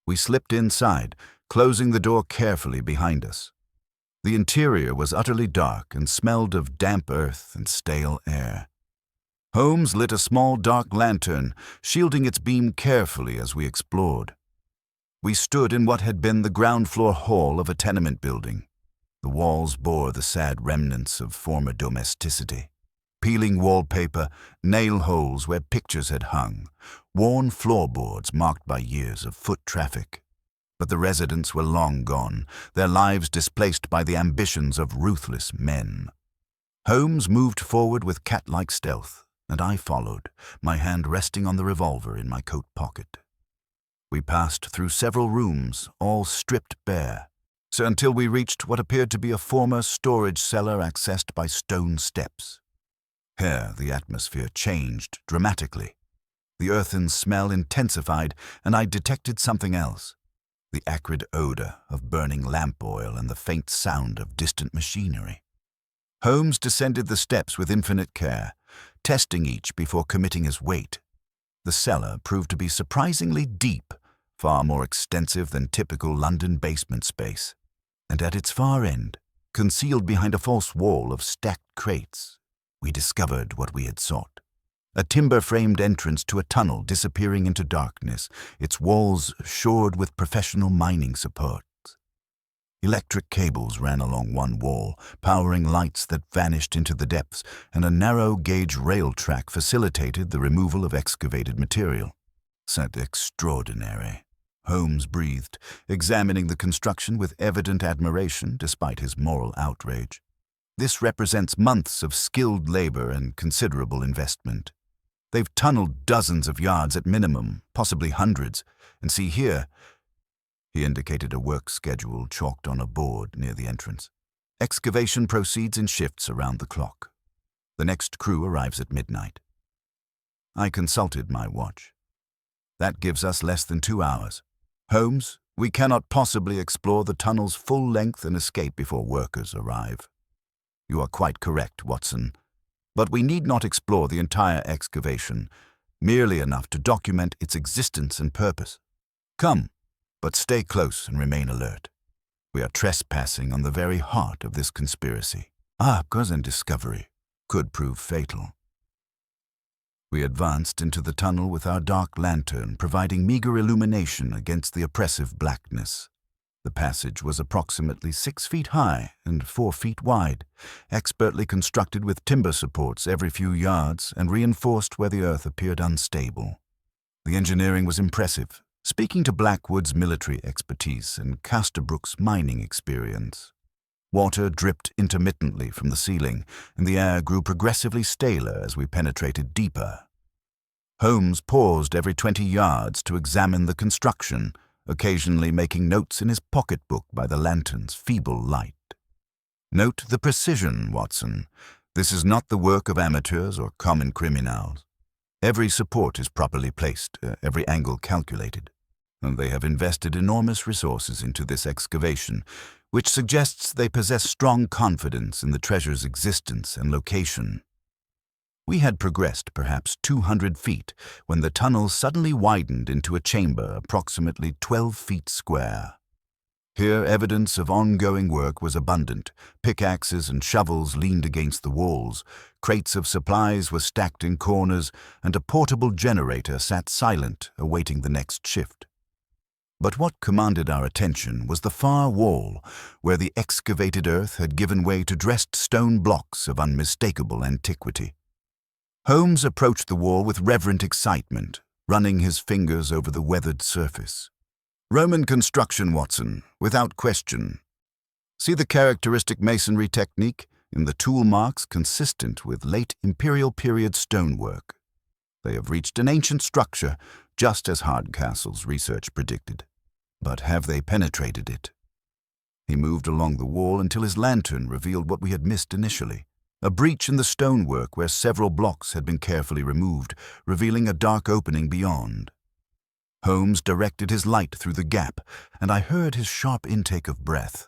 We slipped inside, closing the door carefully behind us. The interior was utterly dark and smelled of damp earth and stale air. Holmes lit a small dark lantern, shielding its beam carefully as we explored. We stood in what had been the ground-floor hall of a tenement building. The walls bore the sad remnants of former domesticity. Peeling wallpaper, nail holes where pictures had hung, worn floorboards marked by years of foot traffic. But the residents were long gone, their lives displaced by the ambitions of ruthless men. Holmes moved forward with cat-like stealth, and I followed, my hand resting on the revolver in my coat pocket. We passed through several rooms, all stripped bare, until we reached what appeared to be a former storage cellar accessed by stone steps. Here the atmosphere changed dramatically. The earthen smell intensified, and I detected something else. The acrid odor of burning lamp oil and the faint sound of distant machinery. Holmes descended the steps with infinite care, testing each before committing his weight. The cellar proved to be surprisingly deep, far more extensive than typical London basement space, and at its far end, concealed behind a false wall of stacked crates, we discovered what we had sought. A timber-framed entrance to a tunnel disappearing into darkness, its walls shored with professional mining supports. Electric cables ran along one wall, powering lights that vanished into the depths, and a narrow-gauge rail track facilitated the removal of excavated material. C'est extraordinary. Holmes breathed, examining the construction with evident admiration despite his moral outrage. This represents months of skilled labor and considerable investment. They've tunneled dozens of yards at minimum, possibly hundreds, and see here, he indicated a work schedule chalked on a board near the entrance. Excavation proceeds in shifts around the clock. The next crew arrives at midnight. I consulted my watch. That gives us less than 2 hours. Holmes, we cannot possibly explore the tunnel's full length and escape before workers arrive. You are quite correct, Watson. But we need not explore the entire excavation, merely enough to document its existence and purpose. Come, but stay close and remain alert. We are trespassing on the very heart of this conspiracy. Cousin discovery could prove fatal. We advanced into the tunnel with our dark lantern, providing meager illumination against the oppressive blackness. The passage was approximately 6 feet high and 4 feet wide, expertly constructed with timber supports every few yards and reinforced where the earth appeared unstable. The engineering was impressive, speaking to Blackwood's military expertise and Casterbrook's mining experience. Water dripped intermittently from the ceiling, and the air grew progressively staler as we penetrated deeper. Holmes paused every 20 yards to examine the construction, occasionally making notes in his pocketbook by the lantern's feeble light. Note the precision, Watson. This is not the work of amateurs or common criminals. Every support is properly placed, every angle calculated. And they have invested enormous resources into this excavation, which suggests they possess strong confidence in the treasure's existence and location. We had progressed perhaps 200 feet when the tunnel suddenly widened into a chamber approximately 12 feet square. Here evidence of ongoing work was abundant. Pickaxes and shovels leaned against the walls, crates of supplies were stacked in corners, and a portable generator sat silent, awaiting the next shift. But what commanded our attention was the far wall, where the excavated earth had given way to dressed stone blocks of unmistakable antiquity. Holmes approached the wall with reverent excitement, running his fingers over the weathered surface. Roman construction, Watson, without question. See the characteristic masonry technique in the tool marks consistent with late imperial period stonework. They have reached an ancient structure, just as Hardcastle's research predicted. But have they penetrated it? He moved along the wall until his lantern revealed what we had missed initially. A breach in the stonework where several blocks had been carefully removed, revealing a dark opening beyond. Holmes directed his light through the gap, and I heard his sharp intake of breath.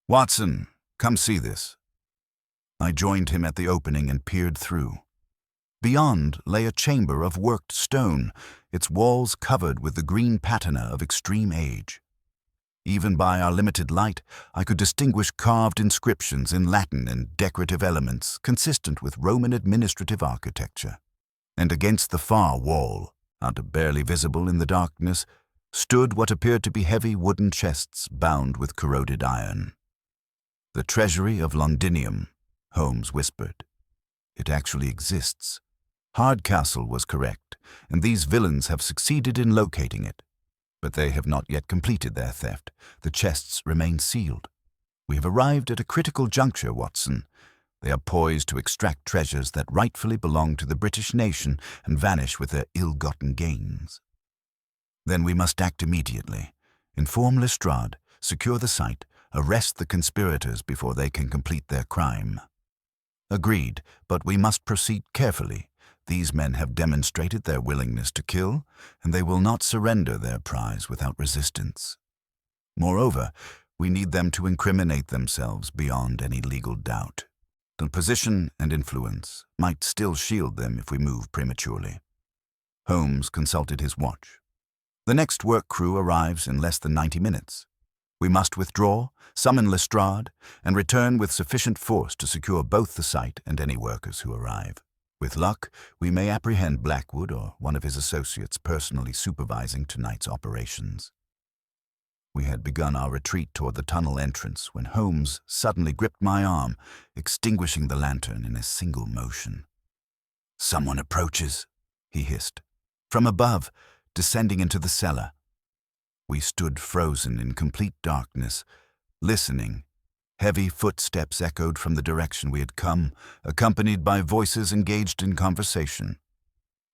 Watson, come see this. I joined him at the opening and peered through. Beyond lay a chamber of worked stone, its walls covered with the green patina of extreme age. Even by our limited light, I could distinguish carved inscriptions in Latin and decorative elements consistent with Roman administrative architecture. And against the far wall, out barely visible in the darkness, stood what appeared to be heavy wooden chests bound with corroded iron. "The treasury of Londinium," Holmes whispered. "It actually exists. Hardcastle was correct, and these villains have succeeded in locating it. But they have not yet completed their theft. The chests remain sealed. We have arrived at a critical juncture, Watson. They are poised to extract treasures that rightfully belong to the British nation and vanish with their ill-gotten gains. Then we must act immediately. Inform Lestrade, secure the site, arrest the conspirators before they can complete their crime." "Agreed, but we must proceed carefully. These men have demonstrated their willingness to kill, and they will not surrender their prize without resistance. Moreover, we need them to incriminate themselves beyond any legal doubt. The position and influence might still shield them if we move prematurely." Holmes consulted his watch. "The next work crew arrives in less than 90 minutes. We must withdraw, summon Lestrade, and return with sufficient force to secure both the site and any workers who arrive. With luck, we may apprehend Blackwood or one of his associates personally supervising tonight's operations." We had begun our retreat toward the tunnel entrance when Holmes suddenly gripped my arm, extinguishing the lantern in a single motion. "Someone approaches," he hissed. "From above, descending into the cellar." We stood frozen in complete darkness, listening. Heavy footsteps echoed from the direction we had come, accompanied by voices engaged in conversation.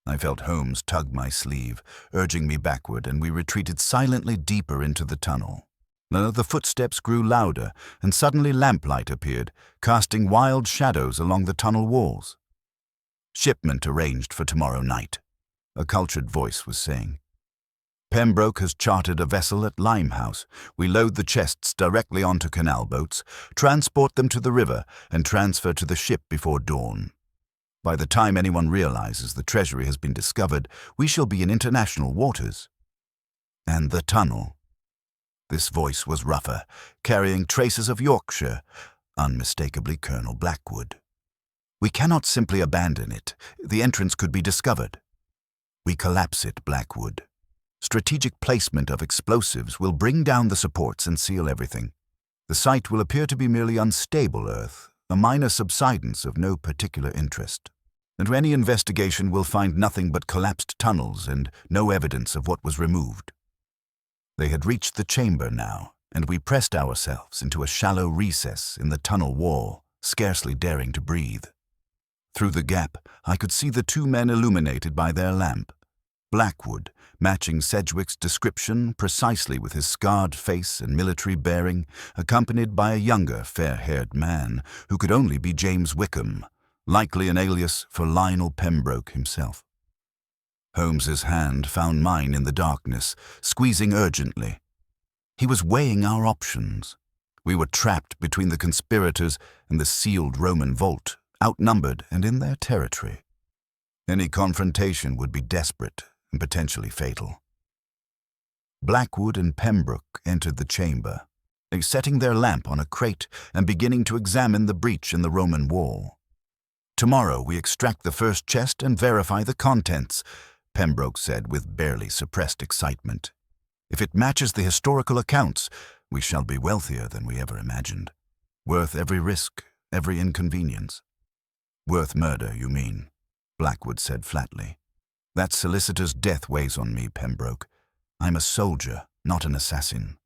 I felt Holmes tug my sleeve, urging me backward, and we retreated silently deeper into the tunnel. The footsteps grew louder, and suddenly lamplight appeared, casting wild shadows along the tunnel walls. "Shipment arranged for tomorrow night," a cultured voice was saying. "Pembroke has chartered a vessel at Limehouse. We load the chests directly onto canal boats, transport them to the river, and transfer to the ship before dawn. By the time anyone realizes the treasury has been discovered, we shall be in international waters." "And the tunnel?" This voice was rougher, carrying traces of Yorkshire, unmistakably Colonel Blackwood. "We cannot simply abandon it. The entrance could be discovered." "We collapse it, Blackwood. Strategic placement of explosives will bring down the supports and seal everything. The site will appear to be merely unstable earth, a minor subsidence of no particular interest. And any investigation will find nothing but collapsed tunnels and no evidence of what was removed." They had reached the chamber now, and we pressed ourselves into a shallow recess in the tunnel wall, scarcely daring to breathe. Through the gap, I could see the two men illuminated by their lamp. Blackwood, matching Sedgwick's description precisely with his scarred face and military bearing, accompanied by a younger, fair-haired man who could only be James Wickham, likely an alias for Lionel Pembroke himself. Holmes's hand found mine in the darkness, squeezing urgently. He was weighing our options. We were trapped between the conspirators and the sealed Roman vault, outnumbered and in their territory. Any confrontation would be desperate and potentially fatal. Blackwood and Pembroke entered the chamber, setting their lamp on a crate and beginning to examine the breach in the Roman wall. "Tomorrow we extract the first chest and verify the contents," Pembroke said with barely suppressed excitement. "If it matches the historical accounts, we shall be wealthier than we ever imagined. Worth every risk, every inconvenience." "Worth murder, you mean?" Blackwood said flatly. "That solicitor's death weighs on me, Pembroke. I'm a soldier, not an assassin."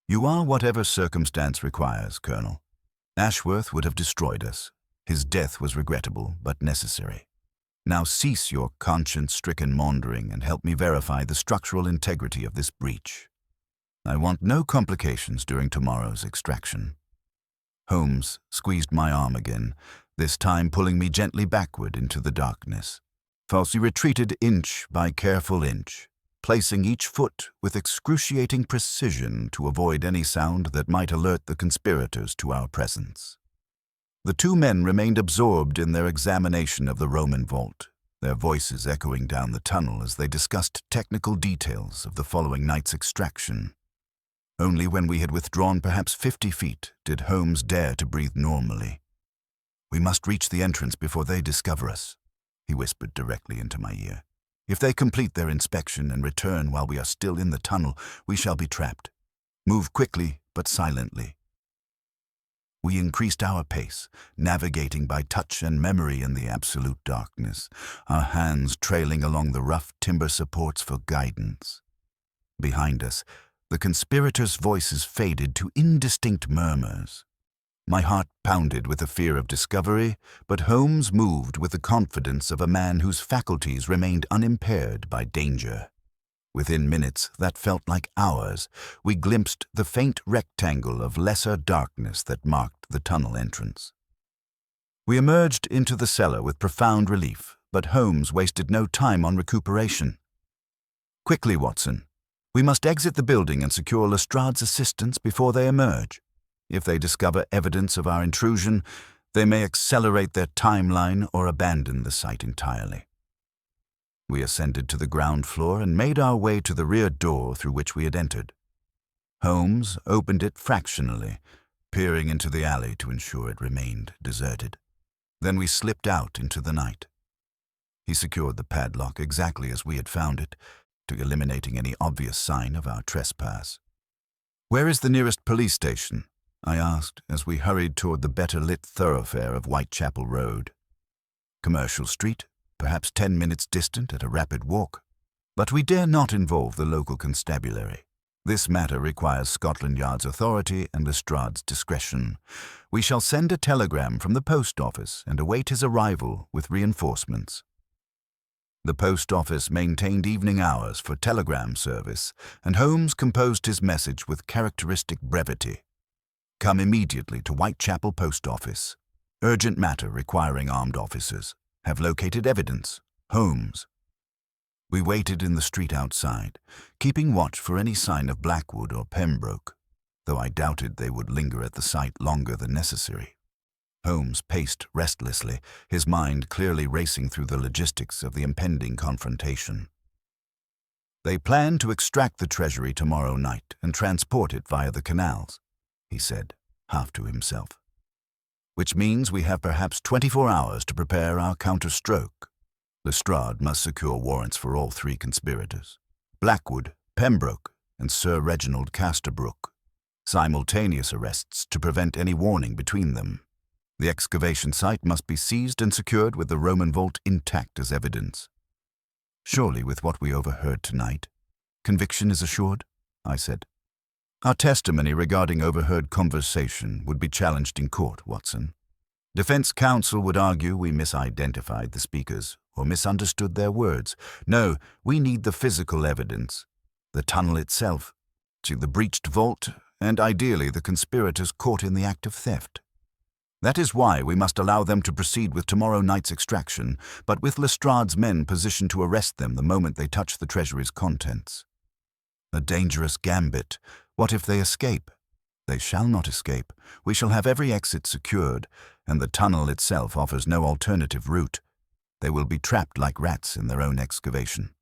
"You are whatever circumstance requires, Colonel. Ashworth would have destroyed us. His death was regrettable, but necessary. Now cease your conscience-stricken maundering and help me verify the structural integrity of this breach. I want no complications during tomorrow's extraction." Holmes squeezed my arm again, this time pulling me gently backward into the darkness. We retreated inch by careful inch, placing each foot with excruciating precision to avoid any sound that might alert the conspirators to our presence. The two men remained absorbed in their examination of the Roman vault, their voices echoing down the tunnel as they discussed technical details of the following night's extraction. Only when we had withdrawn perhaps 50 feet did Holmes dare to breathe normally. "We must reach the entrance before they discover us," he whispered directly into my ear. If they complete their inspection and return while we are still in the tunnel, we shall be trapped. Move quickly, but silently." We increased our pace, navigating by touch and memory in the absolute darkness, our hands trailing along the rough timber supports for guidance. Behind us, the conspirators' voices faded to indistinct murmurs. My heart pounded with the fear of discovery, but Holmes moved with the confidence of a man whose faculties remained unimpaired by danger. Within minutes that felt like hours, we glimpsed the faint rectangle of lesser darkness that marked the tunnel entrance. We emerged into the cellar with profound relief, but Holmes wasted no time on recuperation. "Quickly, Watson. We must exit the building and secure Lestrade's assistance before they emerge. If they discover evidence of our intrusion, they may accelerate their timeline or abandon the site entirely." We ascended to the ground floor and made our way to the rear door through which we had entered. Holmes opened it fractionally, peering into the alley to ensure it remained deserted. Then we slipped out into the night. He secured the padlock exactly as we had found it, to eliminating any obvious sign of our trespass. "Where is the nearest police station?" I asked as we hurried toward the better-lit thoroughfare of Whitechapel Road. "Commercial Street, perhaps 10 minutes distant at a rapid walk. But we dare not involve the local constabulary. This matter requires Scotland Yard's authority and Lestrade's discretion. We shall send a telegram from the post office and await his arrival with reinforcements." The post office maintained evening hours for telegram service, and Holmes composed his message with characteristic brevity. "Come immediately to Whitechapel Post Office. Urgent matter requiring armed officers. Have located evidence. Holmes." We waited in the street outside, keeping watch for any sign of Blackwood or Pembroke, though I doubted they would linger at the site longer than necessary. Holmes paced restlessly, his mind clearly racing through the logistics of the impending confrontation. "They plan to extract the treasury tomorrow night and transport it via the canals," he said, half to himself. "Which means we have perhaps 24 hours to prepare our counterstroke. Lestrade must secure warrants for all 3 conspirators: Blackwood, Pembroke, and Sir Reginald Casterbrook. Simultaneous arrests to prevent any warning between them. The excavation site must be seized and secured with the Roman vault intact as evidence." "Surely, with what we overheard tonight, conviction is assured?" I said. "Our testimony regarding overheard conversation would be challenged in court, Watson. Defense counsel would argue we misidentified the speakers or misunderstood their words. No, we need the physical evidence, the tunnel itself, the breached vault, and ideally the conspirators caught in the act of theft. That is why we must allow them to proceed with tomorrow night's extraction, but with Lestrade's men positioned to arrest them the moment they touch the treasury's contents. A dangerous gambit. What if they escape? They shall not escape. We shall have every exit secured, and the tunnel itself offers no alternative route. They will be trapped like rats in their own excavation."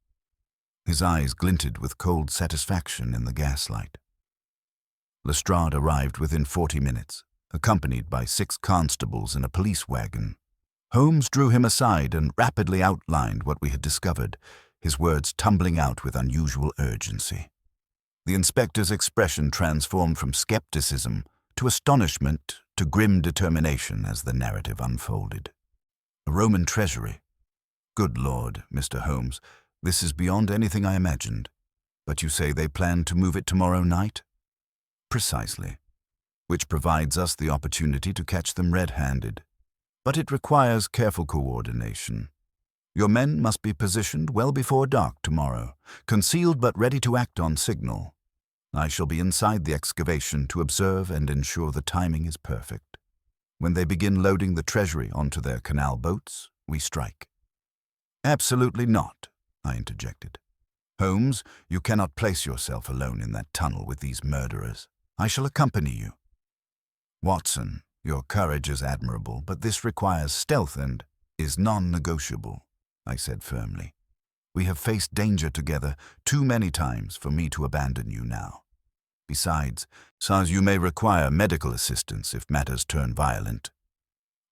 His eyes glinted with cold satisfaction in the gaslight. Lestrade arrived within 40 minutes, accompanied by 6 constables in a police wagon. Holmes drew him aside and rapidly outlined what we had discovered, his words tumbling out with unusual urgency. The inspector's expression transformed from skepticism to astonishment to grim determination as the narrative unfolded. "A Roman treasury. Good Lord, Mr. Holmes, this is beyond anything I imagined. But you say they plan to move it tomorrow night?" "Precisely. Which provides us the opportunity to catch them red-handed. But it requires careful coordination. Your men must be positioned well before dark tomorrow, concealed but ready to act on signal. I shall be inside the excavation to observe and ensure the timing is perfect. When they begin loading the treasury onto their canal boats, we strike." "Absolutely not," I interjected. "Holmes, you cannot place yourself alone in that tunnel with these murderers. I shall accompany you." "Watson, your courage is admirable, but this requires stealth and is non-negotiable," I said firmly. "We have faced danger together too many times for me to abandon you now. Besides, you may require medical assistance if matters turn violent."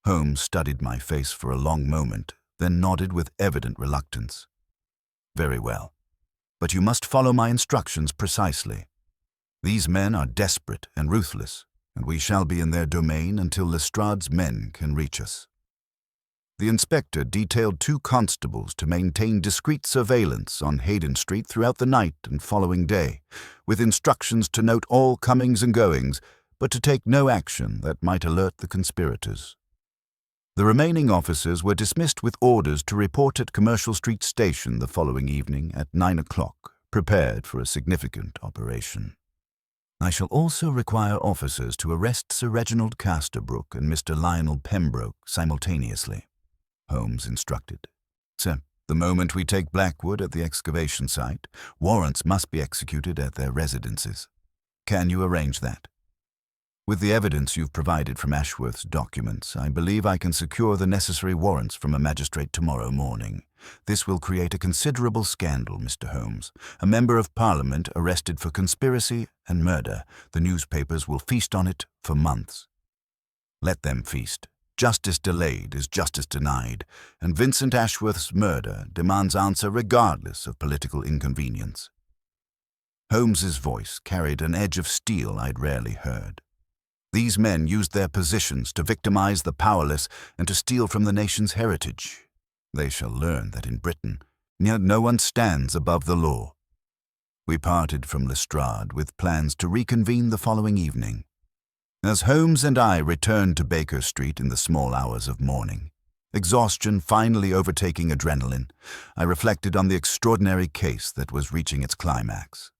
Holmes studied my face for a long moment, then nodded with evident reluctance. Very well. But you must follow my instructions precisely. These men are desperate and ruthless, and we shall be in their domain until Lestrade's men can reach us." The inspector detailed 2 constables to maintain discreet surveillance on Hayden Street throughout the night and following day, with instructions to note all comings and goings, but to take no action that might alert the conspirators. The remaining officers were dismissed with orders to report at Commercial Street Station the following evening at 9 o'clock, prepared for a significant operation. "I shall also require officers to arrest Sir Reginald Casterbrook and Mr. Lionel Pembroke simultaneously," Holmes instructed. "Sir, the moment we take Blackwood at the excavation site, warrants must be executed at their residences. Can you arrange that? With the evidence you've provided from Ashworth's documents, I believe I can secure the necessary warrants from a magistrate tomorrow morning. This will create a considerable scandal, Mr. Holmes. A member of Parliament arrested for conspiracy and murder. The newspapers will feast on it for months. Let them feast. Justice delayed is justice denied, and Vincent Ashworth's murder demands answer regardless of political inconvenience." Holmes's voice carried an edge of steel I'd rarely heard. These men used their positions to victimize the powerless and to steal from the nation's heritage. They shall learn that in Britain, no one stands above the law. We parted from Lestrade with plans to reconvene the following evening. As Holmes and I returned to Baker Street in the small hours of morning, exhaustion finally overtaking adrenaline, I reflected on the extraordinary case that was reaching its climax.